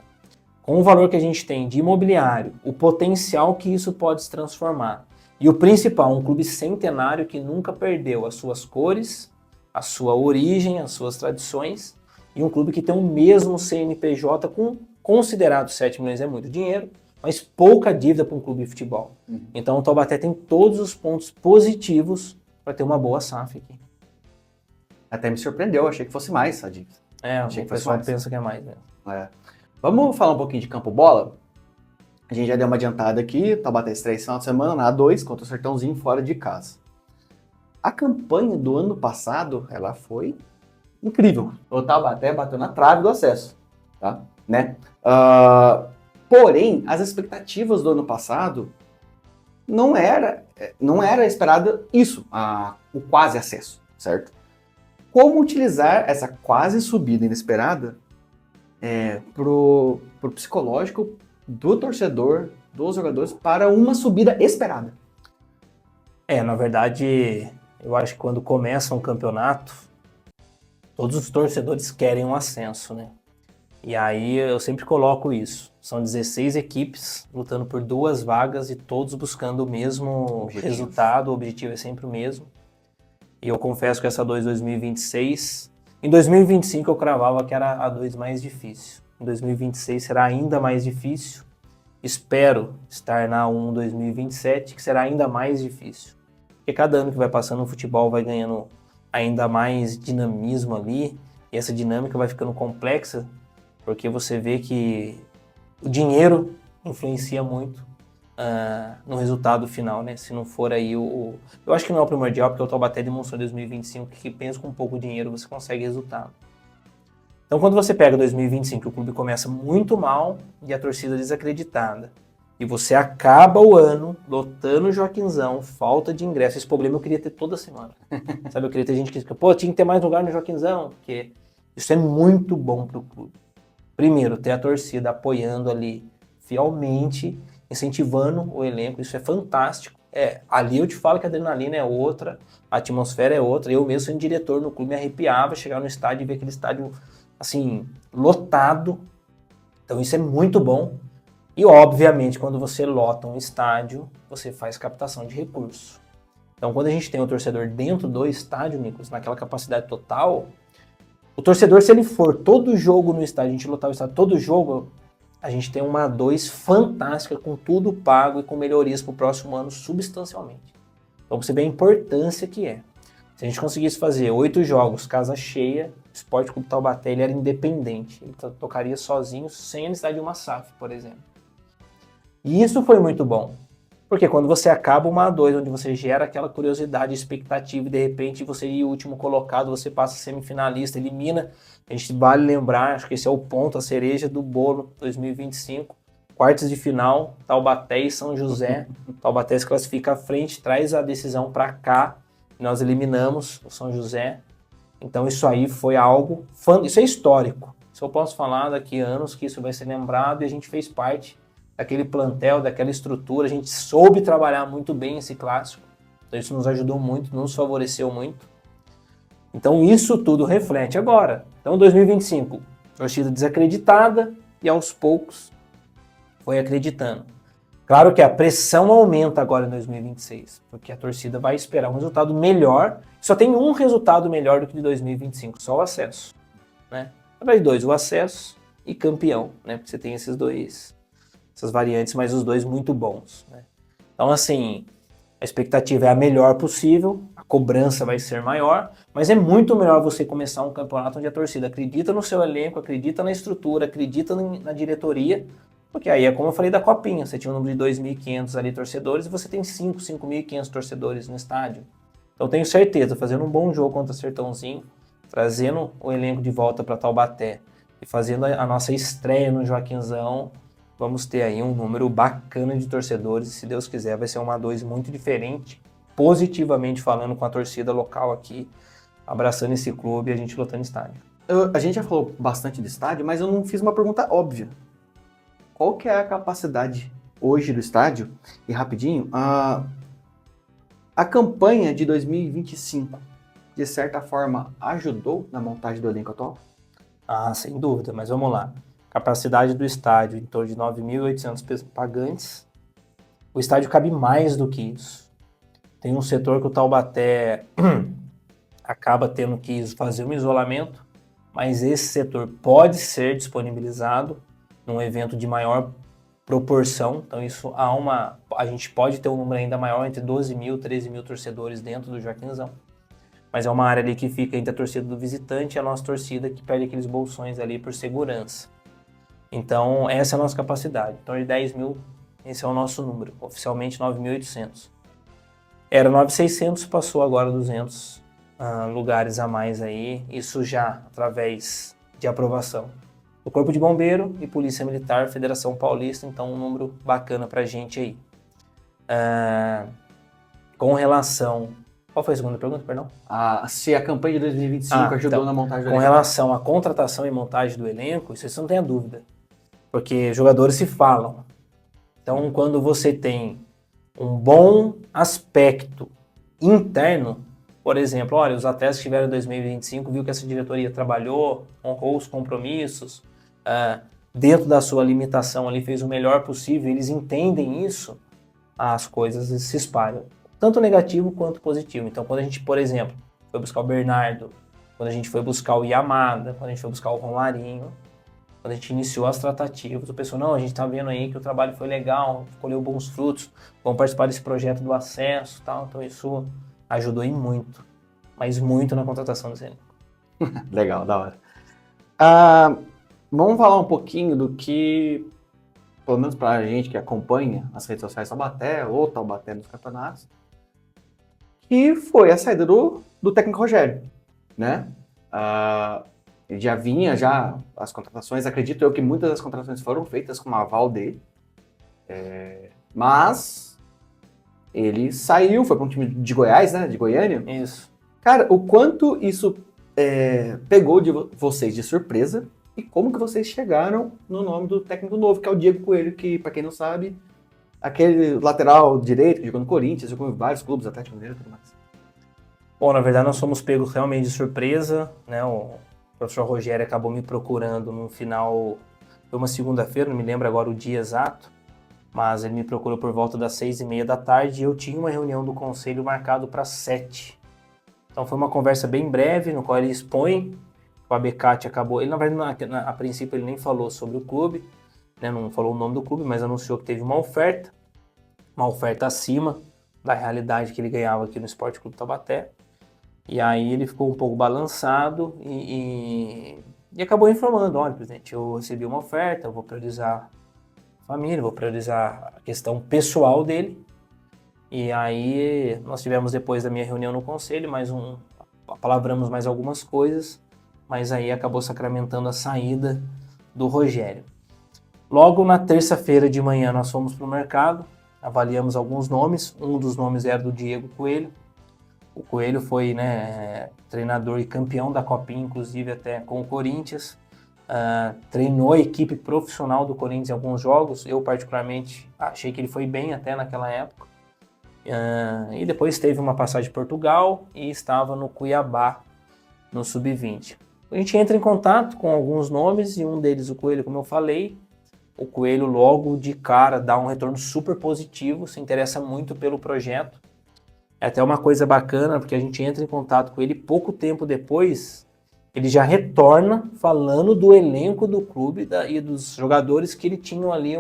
Com o valor que a gente tem de imobiliário, o potencial que isso pode se transformar, e o principal, um clube centenário que nunca perdeu as suas cores, a sua origem, as suas tradições, e um clube que tem o mesmo CNPJ com considerado 7 milhões é muito dinheiro, mas pouca dívida para um clube de futebol. Então o Taubaté tem todos os pontos positivos para ter uma boa SAF aqui. Até me surpreendeu, achei que fosse mais a dívida. O pessoal pensa que é mais, né? Vamos falar um pouquinho de campo bola? A gente já deu uma adiantada aqui, Taubaté estreia esse final de semana na A2 contra o Sertãozinho fora de casa. A campanha do ano passado, ela foi incrível. O Taubaté bateu na trave do acesso, tá? Né? Porém, as expectativas do ano passado não era esperada isso, o quase acesso, certo? Como utilizar essa quase subida inesperada pro psicológico do torcedor, dos jogadores, para uma subida esperada? Na verdade, eu acho que quando começa um campeonato, todos os torcedores querem um ascenso, né? E aí eu sempre coloco isso. São 16 equipes lutando por 2 vagas e todos buscando o mesmo resultado, o objetivo é sempre o mesmo. E eu confesso que essa 2026, em 2025 eu cravava que era a 2 mais difícil. Em 2026 será ainda mais difícil. Espero estar na 1 2027, que será ainda mais difícil. Porque cada ano que vai passando o futebol vai ganhando ainda mais dinamismo ali, e essa dinâmica vai ficando complexa, porque você vê que o dinheiro influencia muito no resultado final, né? Se não for aí eu acho que não é o primordial, porque o Taubaté demonstrou em 2025 que pensa com pouco dinheiro você consegue resultado. Então quando você pega 2025, o clube começa muito mal e a torcida desacreditada, e você acaba o ano lotando o Joaquinzão, falta de ingresso. Esse problema eu queria ter toda semana. Sabe, eu queria ter gente que fica, tinha que ter mais lugar no Joaquinzão, porque isso é muito bom pro clube. Primeiro, ter a torcida apoiando ali fielmente, incentivando o elenco, isso é fantástico. Ali eu te falo que a adrenalina é outra, a atmosfera é outra. Eu mesmo sendo diretor no clube me arrepiava chegar no estádio e ver aquele estádio assim, lotado. Então isso é muito bom. E obviamente quando você lota um estádio, você faz captação de recursos. Então quando a gente tem o torcedor dentro do estádio, Nicolas, naquela capacidade total, o torcedor, se ele for todo jogo no estádio, a gente lotar o estádio todo jogo, a gente tem uma A2 fantástica, com tudo pago e com melhorias para o próximo ano substancialmente. Então você vê a importância que é. Se a gente conseguisse fazer 8 jogos, casa cheia, o Sport Clube Taubaté ele era independente. Ele tocaria sozinho, sem a necessidade de uma SAF, por exemplo. E isso foi muito bom. Porque quando você acaba uma A2, onde você gera aquela curiosidade, expectativa, e de repente você ir o último colocado, você passa semifinalista, elimina, a gente vale lembrar, acho que esse é o ponto, a cereja do bolo 2025, quartas de final, Taubaté e São José, Taubaté se classifica à frente, traz a decisão para cá, nós eliminamos o São José, então isso aí foi algo, isso é histórico, isso eu posso falar daqui a anos que isso vai ser lembrado e a gente fez parte daquele plantel, daquela estrutura, a gente soube trabalhar muito bem esse clássico, então isso nos ajudou muito, nos favoreceu muito. Então isso tudo reflete agora. Então 2025, torcida desacreditada e aos poucos foi acreditando. Claro que a pressão aumenta agora em 2026, porque a torcida vai esperar um resultado melhor, só tem um resultado melhor do que de 2025, só o acesso, né? Na verdade, 2, o acesso e campeão, né? Porque você tem essas variantes, mas os dois muito bons, né? Então, assim, a expectativa é a melhor possível, a cobrança vai ser maior, mas é muito melhor você começar um campeonato onde a torcida acredita no seu elenco, acredita na estrutura, acredita na diretoria, porque aí é como eu falei da Copinha, você tinha um número de 2.500 ali torcedores e você tem 5.500 torcedores no estádio. Então tenho certeza, fazendo um bom jogo contra o Sertãozinho, trazendo o elenco de volta para Taubaté e fazendo a nossa estreia no Joaquinzão, vamos ter aí um número bacana de torcedores e, se Deus quiser, vai ser uma A2 muito diferente, positivamente falando, com a torcida local aqui, abraçando esse clube e a gente lotando estádio. A gente já falou bastante de estádio, mas eu não fiz uma pergunta óbvia. Qual que é a capacidade hoje do estádio, e rapidinho, a campanha de 2025, de certa forma, ajudou na montagem do elenco atual? Ah, sem dúvida, mas vamos lá. Capacidade do estádio em torno de 9.800 pagantes. O estádio cabe mais do que isso. Tem um setor que o Taubaté acaba tendo que fazer um isolamento, mas esse setor pode ser disponibilizado num evento de maior proporção. Então isso a gente pode ter um número ainda maior, entre 12 mil, 13 mil torcedores dentro do Joaquinzão. Mas é uma área ali que fica entre a torcida do visitante e a nossa torcida, que perde aqueles bolsões ali por segurança. Então essa é a nossa capacidade. Então de 10 mil, esse é o nosso número. Oficialmente 9.800. Era 9.600, passou agora 200 lugares a mais aí. Isso já através de aprovação do Corpo de Bombeiro e Polícia Militar, Federação Paulista. Então um número bacana pra gente aí. Com relação... Qual foi a segunda pergunta, perdão? Se a campanha de 2025 ajudou então, na montagem do com elenco. relação à contratação e montagem do elenco, isso você não tem a dúvida. Porque jogadores se falam. Então, quando você tem um bom aspecto interno, por exemplo, olha, os atletas que tiveram em 2025 viu que essa diretoria trabalhou, honrou os compromissos, dentro da sua limitação ali fez o melhor possível, eles entendem isso, as coisas se espalham. Tanto negativo quanto positivo. Então, quando a gente, por exemplo, foi buscar o Bernardo, quando a gente foi buscar o Yamada, quando a gente foi buscar o Romarinho, quando a gente iniciou as tratativas, o pessoal, não, a gente tá vendo aí que o trabalho foi legal, colheu bons frutos, vamos participar desse projeto do acesso e tal. Então, isso ajudou e muito, mas muito na contratação do elenco. Legal, da hora. Vamos falar um pouquinho do que, pelo menos pra gente que acompanha as redes sociais Taubaté ou Taubaté nos campeonatos, que foi a saída do técnico Rogério, né? Ele já vinha as contratações, acredito eu que muitas das contratações foram feitas com o aval dele, mas ele saiu, foi para um time de Goiás, né? De Goiânia. Isso. Cara, o quanto isso pegou de vocês de surpresa e como que vocês chegaram no nome do técnico novo, que é o Diego Coelho, que, para quem não sabe, aquele lateral direito que jogou no Corinthians, jogou em vários clubes, Atlético Mineiro e tudo mais. Bom, na verdade nós fomos pegos realmente de surpresa, né? O professor Rogério acabou me procurando no final, foi uma segunda-feira, não me lembro agora o dia exato, mas ele me procurou por volta das 6:30 da tarde e eu tinha uma reunião do conselho marcado para 7. Então foi uma conversa bem breve, no qual ele expõe, o Abecate acabou, ele na verdade a princípio ele nem falou sobre o clube, né? Não falou o nome do clube, mas anunciou que teve uma oferta acima da realidade que ele ganhava aqui no Esporte Clube Taubaté. E aí ele ficou um pouco balançado e acabou informando, olha, presidente, eu recebi uma oferta, eu vou priorizar a família, vou priorizar a questão pessoal dele. E aí nós tivemos depois da minha reunião no conselho, palavramos mais algumas coisas, mas aí acabou sacramentando a saída do Rogério. Logo na terça-feira de manhã nós fomos para o mercado, avaliamos alguns nomes, um dos nomes era do Diego Coelho. O Coelho foi, né, treinador e campeão da Copinha, inclusive até com o Corinthians. Treinou a equipe profissional do Corinthians em alguns jogos. Eu, particularmente, achei que ele foi bem até naquela época. E depois teve uma passagem de Portugal e estava no Cuiabá, no Sub-20. A gente entra em contato com alguns nomes e um deles, o Coelho, como eu falei. O Coelho logo de cara dá um retorno super positivo, se interessa muito pelo projeto. É até uma coisa bacana, porque a gente entra em contato com ele pouco tempo depois, ele já retorna falando do elenco do clube e dos jogadores que ele tinha ali,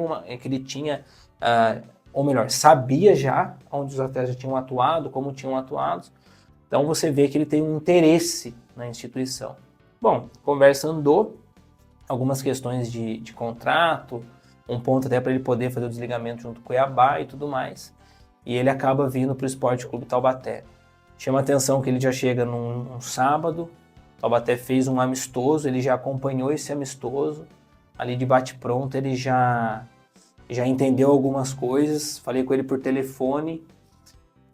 ou melhor, sabia já onde os atletas já tinham atuado, como tinham atuado. Então você vê que ele tem um interesse na instituição. Bom, conversa andou, algumas questões de contrato, um ponto até para ele poder fazer o desligamento junto com o Cuiabá e tudo mais. E ele acaba vindo para o Esporte Clube Taubaté. Chama a atenção que ele já chega num sábado, Taubaté fez um amistoso, ele já acompanhou esse amistoso, ali de bate-pronto ele já entendeu algumas coisas, falei com ele por telefone,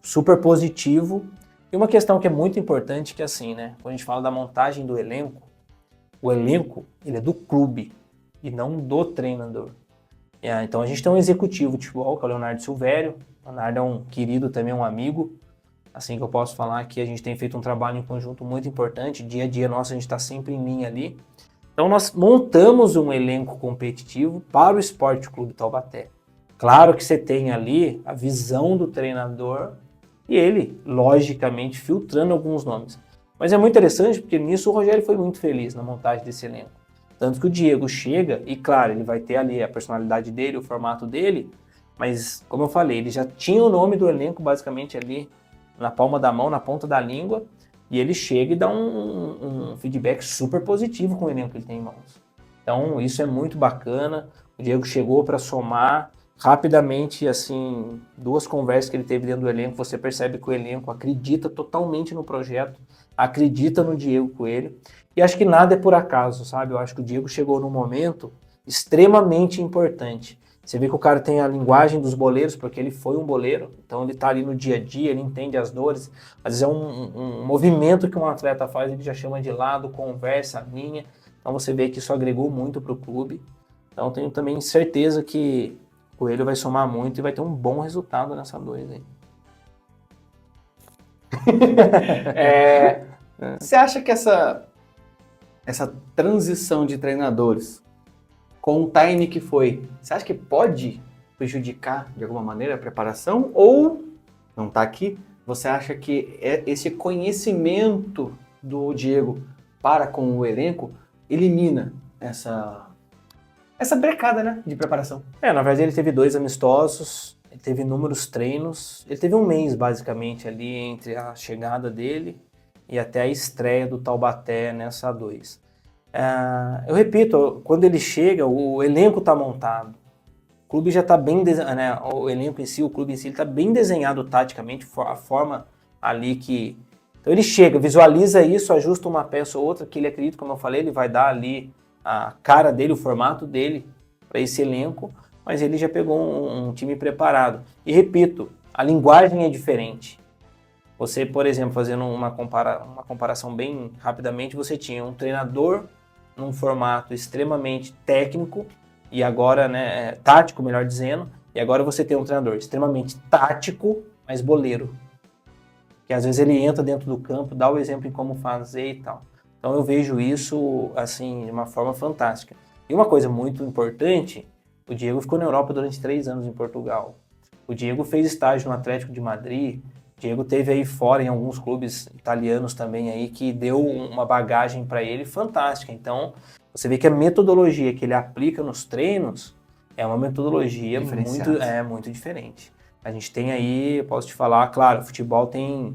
super positivo. E uma questão que é muito importante, que é assim, né? Quando a gente fala da montagem do elenco, o elenco ele é do clube e não do treinador. Então a gente tem um executivo de futebol, que é o Leonardo Silvério. O Leonardo é um querido também, um amigo. Assim que eu posso falar que a gente tem feito um trabalho em conjunto muito importante. Dia a dia nosso, a gente está sempre em linha ali. Então nós montamos um elenco competitivo para o Esporte Clube Taubaté. Claro que você tem ali a visão do treinador e ele, logicamente, filtrando alguns nomes. Mas é muito interessante porque nisso o Rogério foi muito feliz na montagem desse elenco. Tanto que o Diego chega e, claro, ele vai ter ali a personalidade dele, o formato dele, mas, como eu falei, ele já tinha o nome do elenco basicamente ali na palma da mão, na ponta da língua, e ele chega e dá um feedback super positivo com o elenco que ele tem em mãos. Então, isso é muito bacana. O Diego chegou para somar rapidamente, assim, 2 conversas que ele teve dentro do elenco, você percebe que o elenco acredita totalmente no projeto, acredita no Diego Coelho, e acho que nada é por acaso, sabe? Eu acho que o Diego chegou num momento extremamente importante. Você vê que o cara tem a linguagem dos boleiros, porque ele foi um boleiro, então ele tá ali no dia a dia, ele entende as dores. Às vezes é um movimento que um atleta faz, ele já chama de lado, conversa, linha. Então você vê que isso agregou muito para o clube. Então tenho também certeza que o Coelho vai somar muito e vai ter um bom resultado nessa 2 aí. Você acha que essa transição de treinadores, com o time que foi, você acha que pode prejudicar de alguma maneira a preparação? Ou, não está aqui, você acha que esse conhecimento do Diego para com o elenco elimina essa brecada, né, de preparação? Na verdade ele teve 2 amistosos, ele teve inúmeros treinos, ele teve um mês basicamente ali entre a chegada dele e até a estreia do Taubaté nessa 2. Eu repito, quando ele chega, o elenco está montado. O clube já está bem desenhado, né? O elenco em si, o clube em si, está bem desenhado taticamente, a forma ali que... Então ele chega, visualiza isso, ajusta uma peça ou outra, que ele acredita, como eu falei, ele vai dar ali a cara dele, o formato dele para esse elenco, mas ele já pegou um time preparado. E repito, a linguagem é diferente. Você, por exemplo, fazendo uma comparação bem rapidamente, você tinha um treinador num formato extremamente técnico e agora, né, tático, melhor dizendo, e agora você tem um treinador extremamente tático, mas boleiro. Que às vezes ele entra dentro do campo, dá o exemplo em como fazer e tal. Então eu vejo isso, assim, de uma forma fantástica. E uma coisa muito importante, o Diego ficou na Europa durante 3 anos em Portugal. O Diego fez estágio no Atlético de Madrid. O Diego teve aí fora em alguns clubes italianos também aí que deu uma bagagem para ele fantástica. Então, você vê que a metodologia que ele aplica nos treinos é uma metodologia muito diferente. A gente tem aí, eu posso te falar, claro, o futebol tem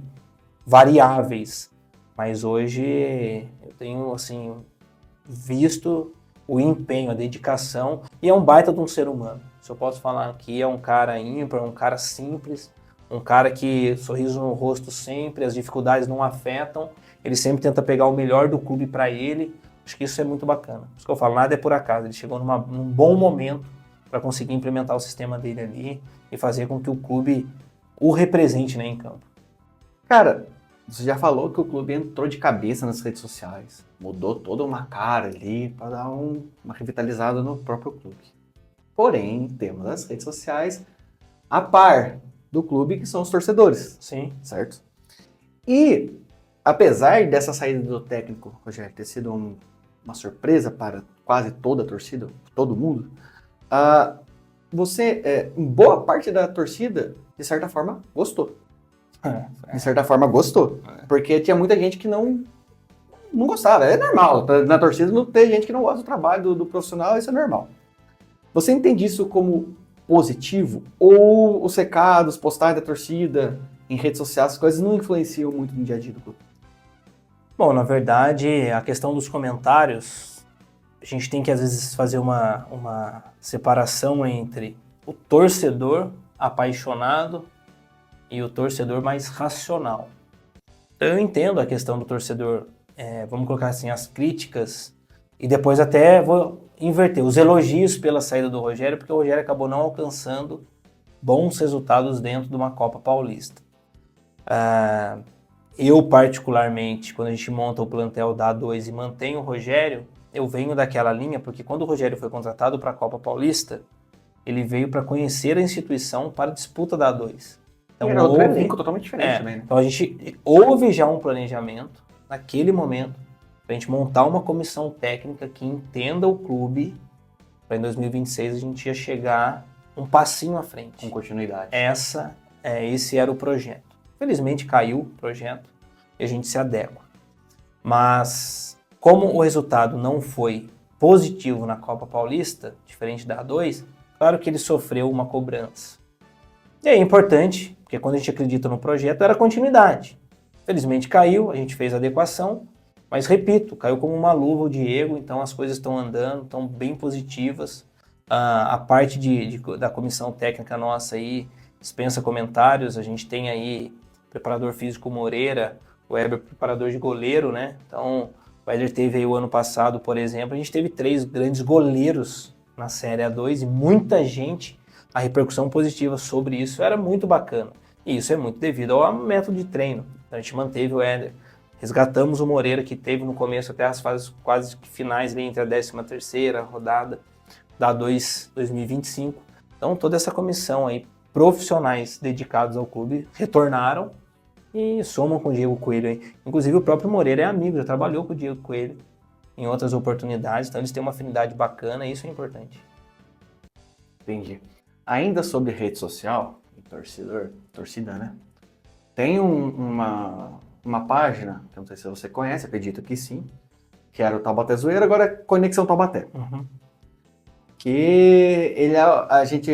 variáveis, mas hoje eu tenho assim visto o empenho, a dedicação, e é um baita de um ser humano. Se eu posso falar aqui, é um cara ímpar, um cara simples, um cara que sorriso no rosto sempre, as dificuldades não afetam, ele sempre tenta pegar o melhor do clube para ele. Acho que isso é muito bacana. Por isso que eu falo, nada é por acaso, ele chegou num bom momento para conseguir implementar o sistema dele ali e fazer com que o clube o represente, né, em campo. Cara, você já falou que o clube entrou de cabeça nas redes sociais, mudou toda uma cara ali para dar uma revitalizada no próprio clube. Porém, temos as redes sociais a par do clube, que são os torcedores. Sim. Certo? E, apesar dessa saída do técnico, Rogério, ter sido uma surpresa para quase toda a torcida, todo mundo, você, em boa parte da torcida, de certa forma, gostou. De certa forma, gostou. Porque tinha muita gente que não gostava. É normal. Na torcida não tem gente que não gosta do trabalho do profissional, isso é normal. Você entende isso como positivo? Ou os recados, postagens da torcida em redes sociais, as coisas não influenciam muito no dia a dia do clube? Bom, na verdade, a questão dos comentários, a gente tem que às vezes fazer uma separação entre o torcedor apaixonado e o torcedor mais racional. Eu entendo a questão do torcedor, vamos colocar assim, as críticas, e depois até vou inverter, os elogios pela saída do Rogério, porque o Rogério acabou não alcançando bons resultados dentro de uma Copa Paulista. Eu, particularmente, quando a gente monta o plantel da A2 e mantém o Rogério, eu venho daquela linha, porque quando o Rogério foi contratado para a Copa Paulista, ele veio para conhecer a instituição para a disputa da A2. Então, Era outro elenco totalmente diferente também, né? Então houve já um planejamento naquele momento para a gente montar uma comissão técnica que entenda o clube para em 2026 a gente ia chegar um passinho à frente. Com continuidade. Esse era o projeto. Felizmente caiu o projeto e a gente se adequa. Mas como o resultado não foi positivo na Copa Paulista, diferente da A2, claro que ele sofreu uma cobrança. E é importante, porque quando a gente acredita no projeto, era continuidade. Felizmente caiu, a gente fez a adequação, mas repito, caiu como uma luva o Diego, então as coisas estão andando, estão bem positivas. A parte da comissão técnica nossa aí dispensa comentários, a gente tem aí preparador físico Moreira, o Weber preparador de goleiro, né? Então, o Weber teve aí o ano passado, por exemplo, a gente teve 3 grandes goleiros na Série A2 e muita gente, a repercussão positiva sobre isso era muito bacana. E isso é muito devido ao método de treino. Então, a gente manteve o Éder, resgatamos o Moreira, que teve no começo até as fases quase finais, ali, entre a 13ª rodada da A2 2025. Então, toda essa comissão aí, profissionais dedicados ao clube, retornaram e somam com o Diego Coelho aí. Inclusive, o próprio Moreira é amigo, já trabalhou com o Diego Coelho em outras oportunidades, então eles têm uma afinidade bacana e isso é importante. Entendi. Ainda sobre rede social e torcida, né? Tem uma página, que eu não sei se você conhece, acredito que sim, que era o Taubaté Zoeira, agora é Conexão Taubaté. Uhum. Que ele a gente,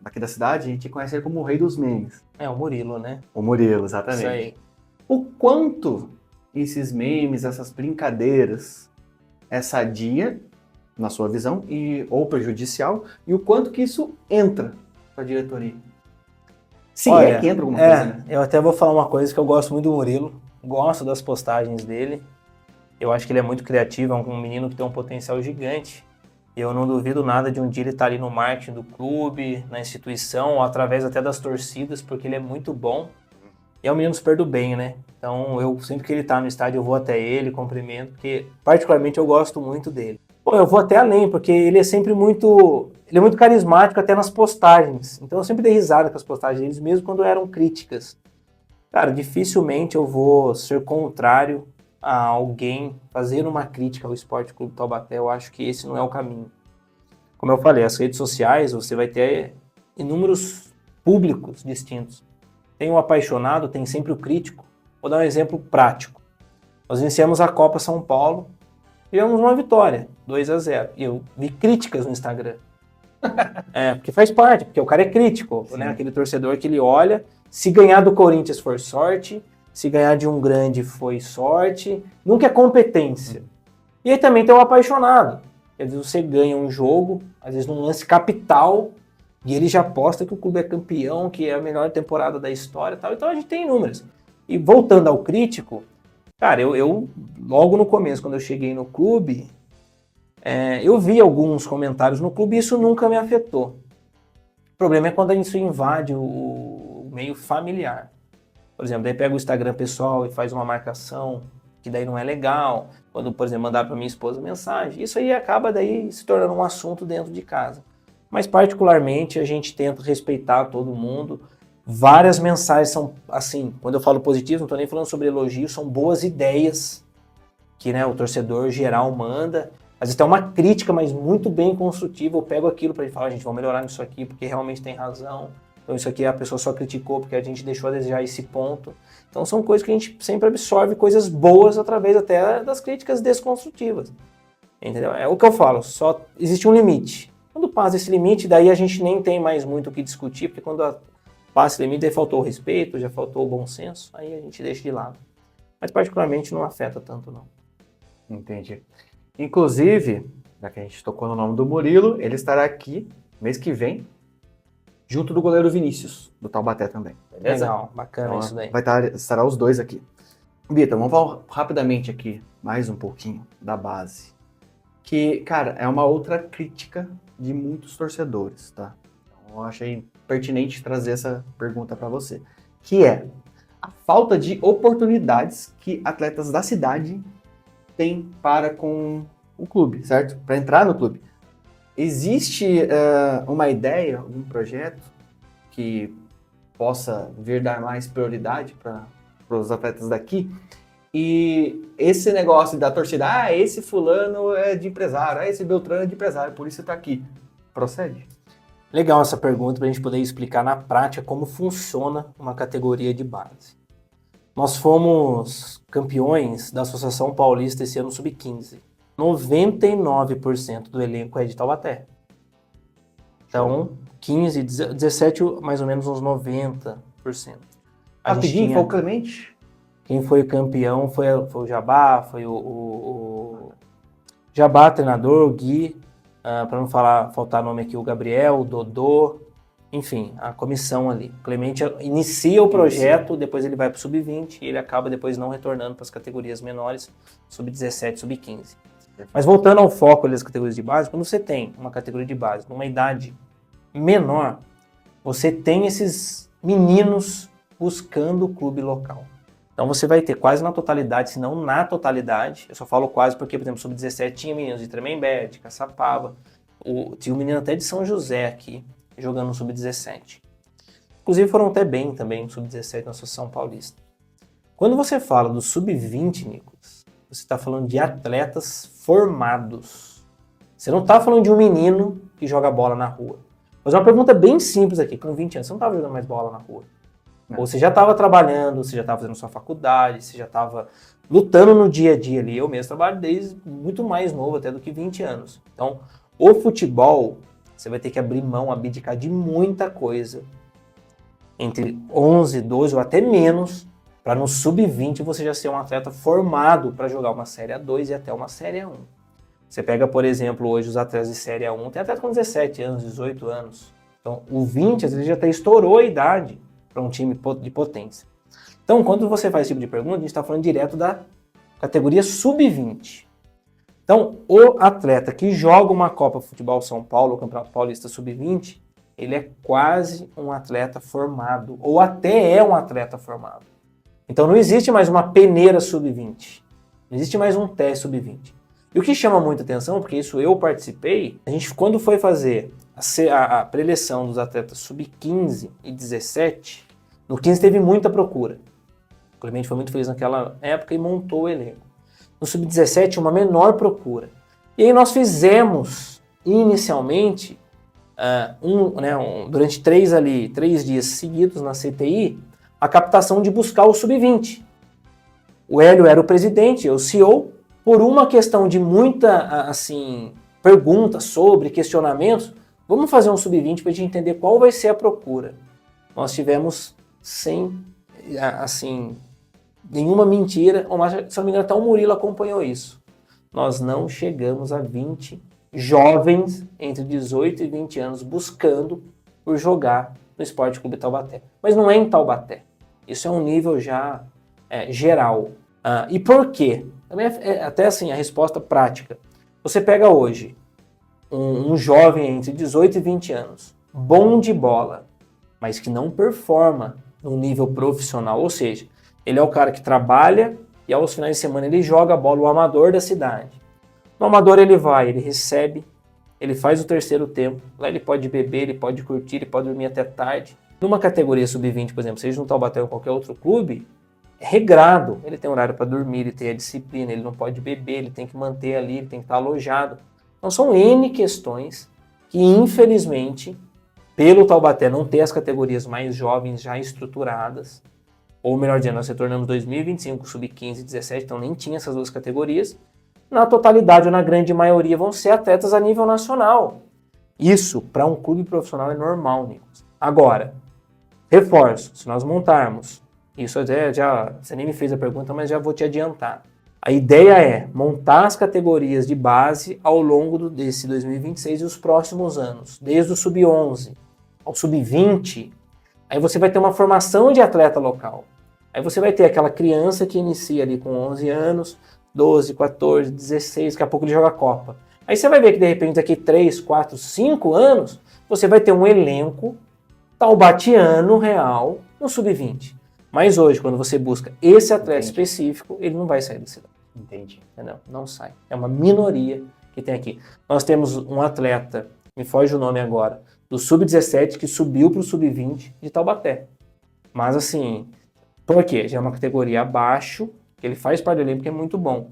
aqui da cidade, a gente conhece ele como o rei dos memes. É, o Murilo, né? O Murilo, exatamente. Isso aí. O quanto esses memes, essas brincadeiras, é sadia, na sua visão, ou prejudicial, e o quanto que isso entra para a diretoria? Sim, Olha, é que entra alguma coisa, né? Eu até vou falar uma coisa que eu gosto muito do Murilo, gosto das postagens dele, eu acho que ele é muito criativo, é um menino que tem um potencial gigante, e eu não duvido nada de um dia ele estar ali no marketing do clube, na instituição, ou através até das torcidas, porque ele é muito bom, e é um menino super do bem, né? Então, eu sempre que ele tá no estádio, eu vou até ele, cumprimento, porque particularmente eu gosto muito dele. Pô, eu vou até além, porque ele é sempre muito carismático até nas postagens. Então eu sempre dei risada com as postagens deles, mesmo quando eram críticas. Cara, dificilmente eu vou ser contrário a alguém fazer uma crítica ao Esporte Clube Taubaté. Eu acho que esse não é o caminho. Como eu falei, as redes sociais, você vai ter inúmeros públicos distintos. Tem o apaixonado, tem sempre o crítico. Vou dar um exemplo prático. Nós iniciamos a Copa São Paulo, tivemos uma vitória, 2-0. E eu vi críticas no Instagram. Porque faz parte, porque o cara é crítico, né? Aquele torcedor que ele olha, se ganhar do Corinthians for sorte, se ganhar de um grande foi sorte, nunca é competência. E aí também tem o apaixonado. Às vezes você ganha um jogo, às vezes num lance capital, e ele já aposta que o clube é campeão, que é a melhor temporada da história e tal. Então a gente tem inúmeros. E voltando ao crítico, cara, eu logo no começo, quando eu cheguei no clube, eu vi alguns comentários no clube e isso nunca me afetou. O problema é quando isso invade o meio familiar. Por exemplo, daí pega o Instagram pessoal e faz uma marcação que daí não é legal. Quando, por exemplo, mandar para minha esposa mensagem. Isso aí acaba daí se tornando um assunto dentro de casa. Mas particularmente a gente tenta respeitar todo mundo. Várias mensagens são, assim, quando eu falo positivo, não estou nem falando sobre elogios, são boas ideias que, né, o torcedor geral manda. Às vezes tem uma crítica, mas muito bem construtiva. Eu pego aquilo para ele falar, gente, vamos melhorar nisso aqui, porque realmente tem razão. Então isso aqui a pessoa só criticou porque a gente deixou a desejar esse ponto. Então são coisas que a gente sempre absorve, coisas boas através até das críticas desconstrutivas. Entendeu? É o que eu falo, só existe um limite. Quando passa esse limite, daí a gente nem tem mais muito o que discutir, porque quando passa esse limite, aí faltou o respeito, já faltou o bom senso, aí a gente deixa de lado. Mas particularmente não afeta tanto, não. Entendi. Inclusive, já que a gente tocou no nome do Murilo, ele estará aqui mês que vem, junto do goleiro Vinícius, do Taubaté também. Beleza? Legal, bacana Então, isso daí. Estará os dois aqui. Vitor, vamos falar rapidamente aqui, mais um pouquinho, da base. Que, cara, é uma outra crítica de muitos torcedores, tá? Então, eu achei pertinente trazer essa pergunta para você. Que é a falta de oportunidades que atletas da cidade têm para com o clube, certo? Para entrar no clube. Existe uma ideia, algum projeto que possa vir dar mais prioridade para os atletas daqui? E esse negócio da torcida, esse fulano é de empresário, esse Beltrano é de empresário, por isso está aqui. Procede? Legal essa pergunta para a gente poder explicar na prática como funciona uma categoria de base. Nós fomos campeões da Associação Paulista esse ano sub-15. 99% do elenco é de Taubaté. Então, 15, 17, mais ou menos uns 90%. Rapidinho, foi o Clemente? Quem foi campeão foi o Jabá, foi o Jabá, treinador, o Gui, para não faltar nome aqui, o Gabriel, o Dodô, enfim, a comissão ali. O Clemente inicia o projeto, depois ele vai para o sub-20 e ele acaba depois não retornando para as categorias menores, sub-17, sub-15. Mas voltando ao foco das categorias de base, quando você tem uma categoria de base numa idade menor, você tem esses meninos buscando o clube local. Então você vai ter quase na totalidade, se não na totalidade, eu só falo quase porque, por exemplo, sub-17 tinha meninos de Tremembé, de Caçapava, tinha um menino até de São José aqui, jogando no sub-17. Inclusive foram até bem também no sub-17 na Associação Paulista. Quando você fala do sub-20, Nicolas, você está falando de atletas formados. Você não está falando de um menino que joga bola na rua. Mas uma pergunta bem simples aqui, com 20 anos, você não estava jogando mais bola na rua? Não. Ou você já estava trabalhando, você já estava fazendo sua faculdade, você já estava lutando no dia a dia ali. Eu mesmo trabalho desde muito mais novo até do que 20 anos. Então, o futebol, você vai ter que abrir mão, abdicar de muita coisa. Entre 11, 12 ou até menos, para no sub-20 você já ser um atleta formado para jogar uma Série A2 e até uma Série A1. Você pega, por exemplo, hoje os atletas de Série A1, tem atleta com 17 anos, 18 anos. Então, o 20, às vezes, já até estourou a idade para um time de potência. Então, quando você faz esse tipo de pergunta, a gente está falando direto da categoria sub-20. Então, o atleta que joga uma Copa Futebol São Paulo, o Campeonato Paulista sub-20, ele é quase um atleta formado, ou até é um atleta formado. Então, não existe mais uma peneira sub-20. Não existe mais um teste sub-20. E o que chama muita atenção, porque isso eu participei, a gente quando foi fazer a preleção dos atletas sub-15 e 17, no 15 teve muita procura. O Clemente foi muito feliz naquela época e montou o elenco. No sub-17 uma menor procura. E aí nós fizemos, inicialmente, durante 3 dias seguidos na CTI, a captação de buscar o sub-20. O Hélio era o presidente, eu o CEO, por uma questão de muita perguntas sobre, questionamentos, vamos fazer um sub-20 para a gente entender qual vai ser a procura. Nós tivemos nenhuma mentira, mas, se não me engano, até o Murilo acompanhou isso. Nós não chegamos a 20 jovens entre 18 e 20 anos buscando por jogar no Esporte Clube Taubaté. Mas não é em Taubaté. Isso é um nível já geral. E por quê? Também até assim, a resposta prática. Você pega hoje um jovem entre 18 e 20 anos, bom de bola, mas que não performa no nível profissional, ou seja, ele é o cara que trabalha e aos finais de semana ele joga a bola, o amador da cidade. No amador ele vai, ele recebe, ele faz o terceiro tempo, lá ele pode beber, ele pode curtir, ele pode dormir até tarde. Numa categoria sub-20, por exemplo, seja no Taubaté ou qualquer outro clube, é regrado, ele tem horário para dormir, ele tem a disciplina, ele não pode beber, ele tem que manter ali, ele tem que estar alojado. Então são N questões que, infelizmente, pelo Taubaté não ter as categorias mais jovens já estruturadas, ou melhor dizendo, nós retornamos 2025, sub-15 e 17, então nem tinha essas duas categorias, na totalidade ou na grande maioria vão ser atletas a nível nacional. Isso, para um clube profissional, é normal, Nicolas. Agora, reforço, se nós montarmos, isso já você nem me fez a pergunta, mas já vou te adiantar. A ideia é montar as categorias de base ao longo desse 2026 e os próximos anos, desde o sub-11 ao sub-20, aí você vai ter uma formação de atleta local. Aí você vai ter aquela criança que inicia ali com 11 anos, 12, 14, 16, daqui a pouco ele joga a Copa. Aí você vai ver que de repente daqui 3, 4, 5 anos, você vai ter um elenco taubatiano real no sub-20. Mas hoje, quando você busca esse atleta específico, ele não vai sair da cidade. Entendi. Entendeu? Não sai. É uma minoria que tem aqui. Nós temos um atleta, me foge o nome agora, do Sub-17 que subiu para o Sub-20 de Taubaté. Mas assim, por quê? Já é uma categoria abaixo, que ele faz parte do elenco, que é muito bom.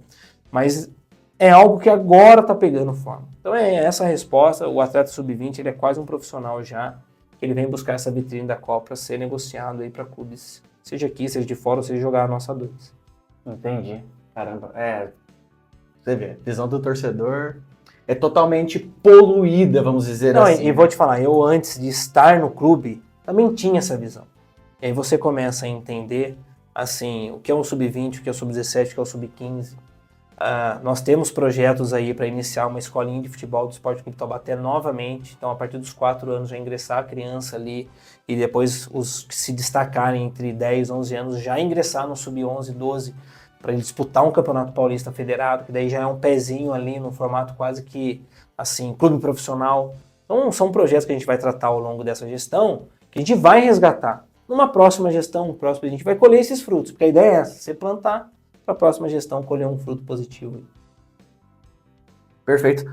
Mas é algo que agora está pegando forma. Então é essa a resposta. O atleta Sub-20 ele é quase um profissional já, que ele vem buscar essa vitrine da Copa para ser negociado aí para clubes, seja aqui, seja de fora, ou seja jogar a nossa 2. Entendi. Caramba, você vê, a visão do torcedor é totalmente poluída, vamos dizer Não, assim. e vou te falar, eu antes de estar no clube, também tinha essa visão. E aí você começa a entender, assim, o que é um Sub-20, o que é o Sub-17, o que é o Sub-15. Nós temos projetos aí para iniciar uma escolinha de futebol do Esporte Clube Taubaté novamente. Então, a partir dos 4 anos, já ingressar a criança ali e depois os que se destacarem entre 10 e 11 anos já ingressar no Sub-11, 12, para ele disputar um campeonato paulista federado, que daí já é um pezinho ali no formato quase que, assim, clube profissional. Então, são projetos que a gente vai tratar ao longo dessa gestão, que a gente vai resgatar. Numa próxima gestão, a gente vai colher esses frutos, porque a ideia é essa, você plantar, para a próxima gestão colher um fruto positivo. Perfeito.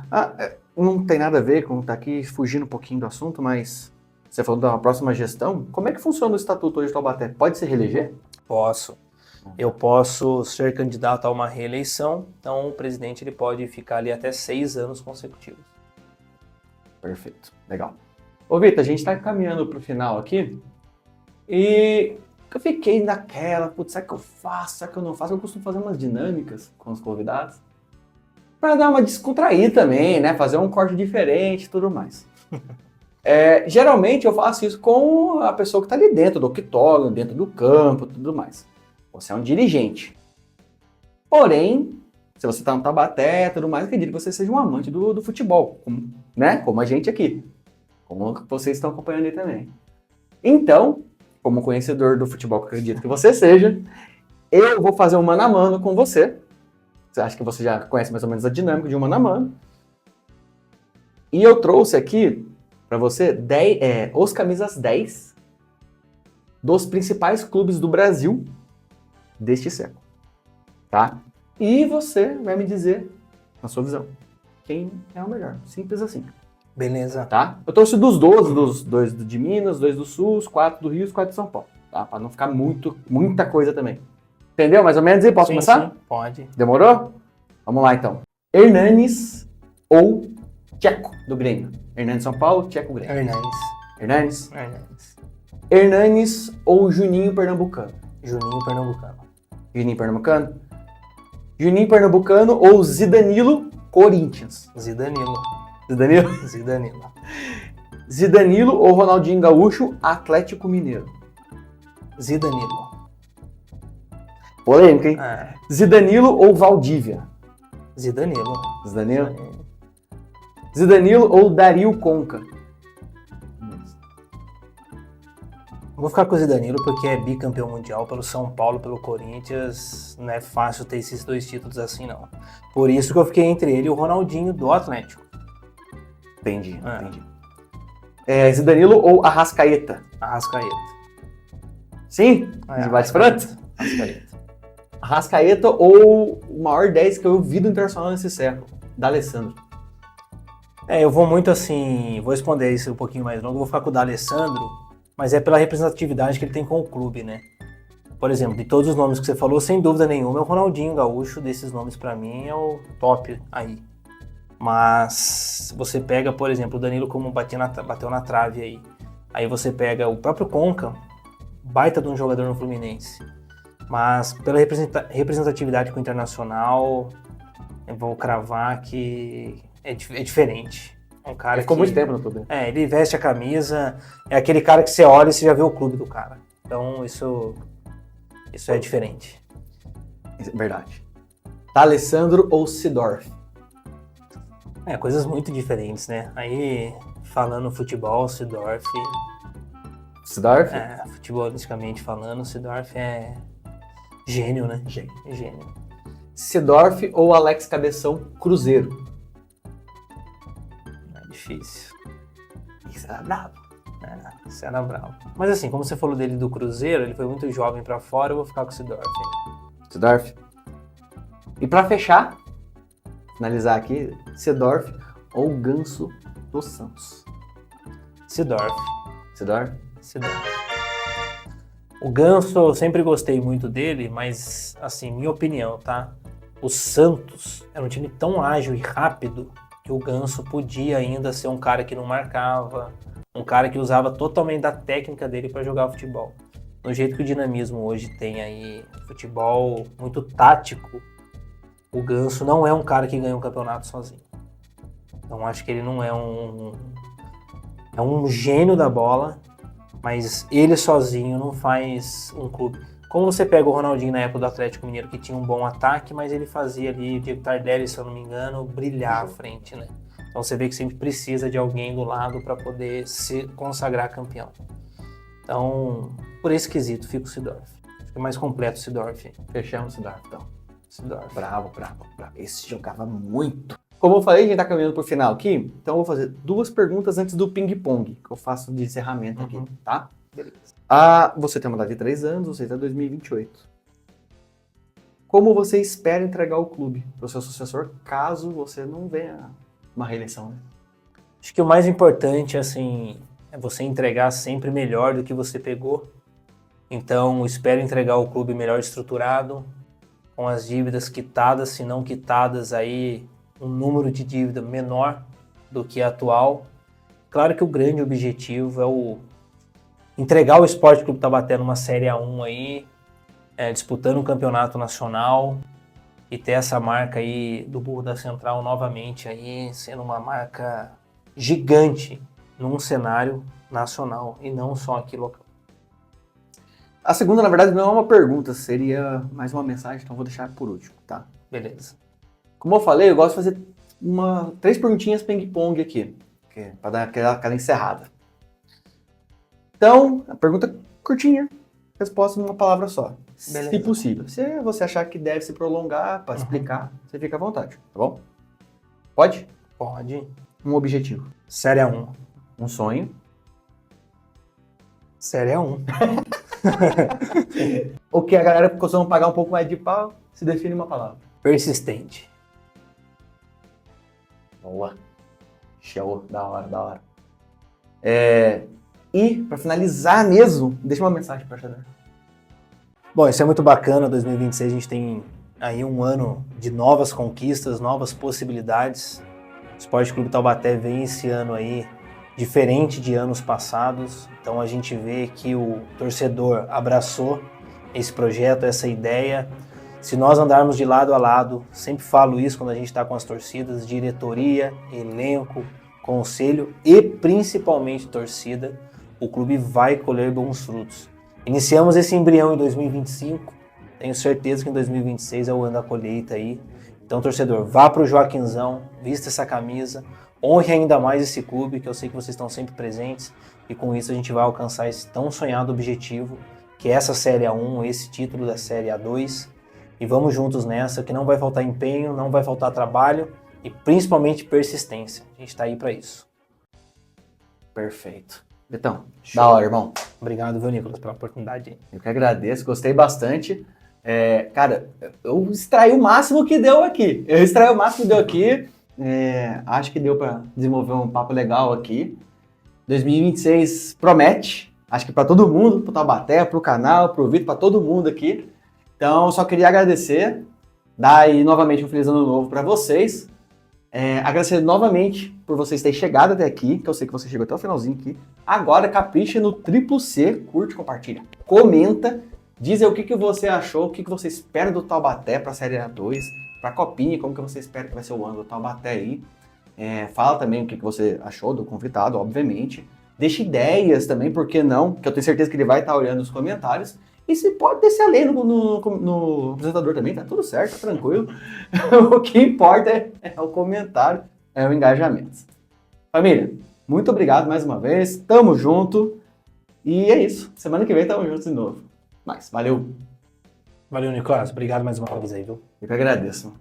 Não tem nada a ver com estar aqui fugindo um pouquinho do assunto, mas você falou da próxima gestão. Como é que funciona o estatuto hoje de Taubaté? Pode se reeleger? Posso. Eu posso ser candidato a uma reeleição, então o presidente ele pode ficar ali até 6 anos consecutivos. Perfeito. Legal. Ô, Vitor, a gente está caminhando para o final aqui e eu fiquei naquela, putz, será que eu faço, será que eu não faço? Eu costumo fazer umas dinâmicas com os convidados para dar uma descontraída também, né? Fazer um corte diferente e tudo mais. Geralmente eu faço isso com a pessoa que está ali dentro do octógono, dentro do campo e tudo mais. Você é um dirigente. Porém, se você está no Taubaté e tudo mais, eu acredito que você seja um amante do futebol, né? Como a gente aqui. Como vocês estão acompanhando aí também. Então, como conhecedor do futebol que eu acredito que você seja, eu vou fazer um mano a mano com você. Você acha que você já conhece mais ou menos a dinâmica de um mano a mano. E eu trouxe aqui para você os camisas 10 dos principais clubes do Brasil deste século, tá? E você vai me dizer, na sua visão, quem é o melhor. Simples assim. Beleza. Tá? Eu trouxe dos 12, dos 2 de Minas, 2 do Sul, os 4 do Rio e os 4 de São Paulo, tá? Para não ficar muita coisa também. Entendeu? Mais ou menos aí? Posso começar? Sim, pode. Demorou? Vamos lá, então. Hernanes ou Tcheco, do Grêmio? Hernanes São Paulo, Tcheco Grêmio. Hernanes? Hernanes ou Juninho Pernambucano? Juninho Pernambucano. Juninho Pernambucano? Juninho Pernambucano ou Zidanilo Corinthians? Zidanilo. Zidanilo ou Ronaldinho Gaúcho Atlético Mineiro? Zidanilo. Polêmica, hein? Zidanilo ou Valdívia? Zidanilo. Zidanilo ou Dario Conca? Vou ficar com o Zidanilo porque é bicampeão mundial pelo São Paulo, pelo Corinthians. Não é fácil ter esses 2 títulos assim, não. Por isso que eu fiquei entre ele e o Ronaldinho do Atlético. Entendi. Zidanilo ou Arrascaeta? Arrascaeta. Sim? De bate pronto? Arrascaeta ou o maior 10 que eu vi do Internacional nesse século? D'Alessandro. Eu vou muito assim, vou responder isso um pouquinho mais longo, vou ficar com o D'Alessandro, mas é pela representatividade que ele tem com o clube, né? Por exemplo, de todos os nomes que você falou, sem dúvida nenhuma, é o Ronaldinho Gaúcho, desses nomes pra mim é o top aí. Mas você pega, por exemplo, o Danilo como bateu na trave aí. Aí você pega o próprio Conca, baita de um jogador no Fluminense. Mas pela representatividade com o Internacional, eu vou cravar que é diferente. É um cara ele ficou muito tempo no clube. Ele veste a camisa, é aquele cara que você olha e você já vê o clube do cara. Então isso é diferente. Verdade. D'Alessandro ou Seedorf? Coisas muito diferentes, né? Aí, falando futebol, Seedorf... Seedorf? Futebolisticamente falando, Seedorf é gênio, né? Gênio. Seedorf ou Alex Cabeção Cruzeiro? É difícil. Isso era bravo. Isso era bravo. Mas assim, como você falou dele do Cruzeiro, ele foi muito jovem pra fora, eu vou ficar com o Seedorf. Seedorf. E pra fechar, finalizar aqui, Seedorf ou Ganso dos Santos? Seedorf. Seedorf? Seedorf. O Ganso, eu sempre gostei muito dele, mas, assim, minha opinião, tá? O Santos era um time tão ágil e rápido que o Ganso podia ainda ser um cara que não marcava, um cara que usava totalmente da técnica dele para jogar futebol. No jeito que o dinamismo hoje tem aí, futebol muito tático, o Ganso não é um cara que ganha um campeonato sozinho. Então acho que ele não é um gênio da bola, mas ele sozinho não faz um clube. Como você pega o Ronaldinho na época do Atlético Mineiro, que tinha um bom ataque, mas ele fazia ali, o Diego Tardelli, se eu não me engano, brilhar à frente, né? Então você vê que sempre precisa de alguém do lado para poder se consagrar campeão. Então, por esse quesito, fica o Seedorf. Acho que é mais completo o Seedorf. Fechamos o Seedorf, então. Seedorf. Bravo. Esse jogava muito. Como eu falei, a gente tá caminhando pro final aqui, então eu vou fazer 2 perguntas antes do ping-pong, que eu faço de encerramento aqui, tá? Beleza. Você tem uma idade de 3 anos, você está em 2028. Como você espera entregar o clube para o seu sucessor, caso você não venha uma reeleição, né? Acho que o mais importante, assim, é você entregar sempre melhor do que você pegou. Então, espero entregar o clube melhor estruturado, com as dívidas quitadas, se não quitadas aí, um número de dívida menor do que a atual. Claro que o grande objetivo é entregar o Sport Clube Taubaté numa Série A1 aí, disputando um campeonato nacional e ter essa marca aí do Burro da Central novamente aí, sendo uma marca gigante num cenário nacional e não só aqui local. A segunda, na verdade, não é uma pergunta, seria mais uma mensagem, então vou deixar por último, tá? Beleza. Como eu falei, eu gosto de fazer 3 perguntinhas ping-pong aqui, para dar aquela encerrada. Então, a pergunta curtinha, resposta numa palavra só. Beleza. Se possível. Se você achar que deve se prolongar para explicar, você fica à vontade, tá bom? Pode? Pode. Um objetivo. Série A1. Um sonho. Série A1. O que a galera costuma pagar um pouco mais de pau, se define uma palavra. Persistente. Boa. Show. Da hora. E, para finalizar mesmo, deixa uma mensagem para Xadar. Bom, isso é muito bacana. 2026 a gente tem aí um ano de novas conquistas, novas possibilidades. O Sport Clube Taubaté vem esse ano aí diferente de anos passados. Então a gente vê que o torcedor abraçou esse projeto, essa ideia. Se nós andarmos de lado a lado, sempre falo isso quando a gente está com as torcidas, diretoria, elenco, conselho e principalmente torcida, o clube vai colher bons frutos. Iniciamos esse embrião em 2025, tenho certeza que em 2026 é o ano da colheita aí. Então, torcedor, vá para o Joaquinzão, vista essa camisa, honre ainda mais esse clube, que eu sei que vocês estão sempre presentes, e com isso a gente vai alcançar esse tão sonhado objetivo, que é essa Série A1, esse título da Série A2, e vamos juntos nessa, que não vai faltar empenho, não vai faltar trabalho, e principalmente persistência. A gente está aí para isso. Perfeito. Betão, Show. Da hora, irmão. Obrigado, viu, Nicolas, pela oportunidade. Eu que agradeço, gostei bastante. Cara, eu extraí o máximo que deu aqui. Acho que deu para desenvolver um papo legal aqui. 2026 promete, acho que para todo mundo, pro Taubaté, pro canal, pro Vitor, para todo mundo aqui. Então, só queria agradecer, dar aí novamente um feliz ano novo para vocês. Agradecer novamente por vocês terem chegado até aqui, que eu sei que você chegou até o finalzinho aqui. Agora, capricha no triplo C, curte, compartilha, comenta, diz aí o que você achou, o que você espera do Taubaté para a Série A2, para a Copinha, como que você espera que vai ser o ano do Taubaté aí. Fala também o que você achou do convidado, obviamente. Deixa ideias também, por que não? Que eu tenho certeza que ele vai estar olhando os comentários. E se pode descer a lei no apresentador também, tá tudo certo, tá tranquilo. O que importa é o comentário, é o engajamento. Família, muito obrigado mais uma vez, tamo junto. E é isso, semana que vem tamo juntos de novo. Valeu. Valeu, Nicolas. Obrigado mais uma vez aí, viu? Eu que agradeço.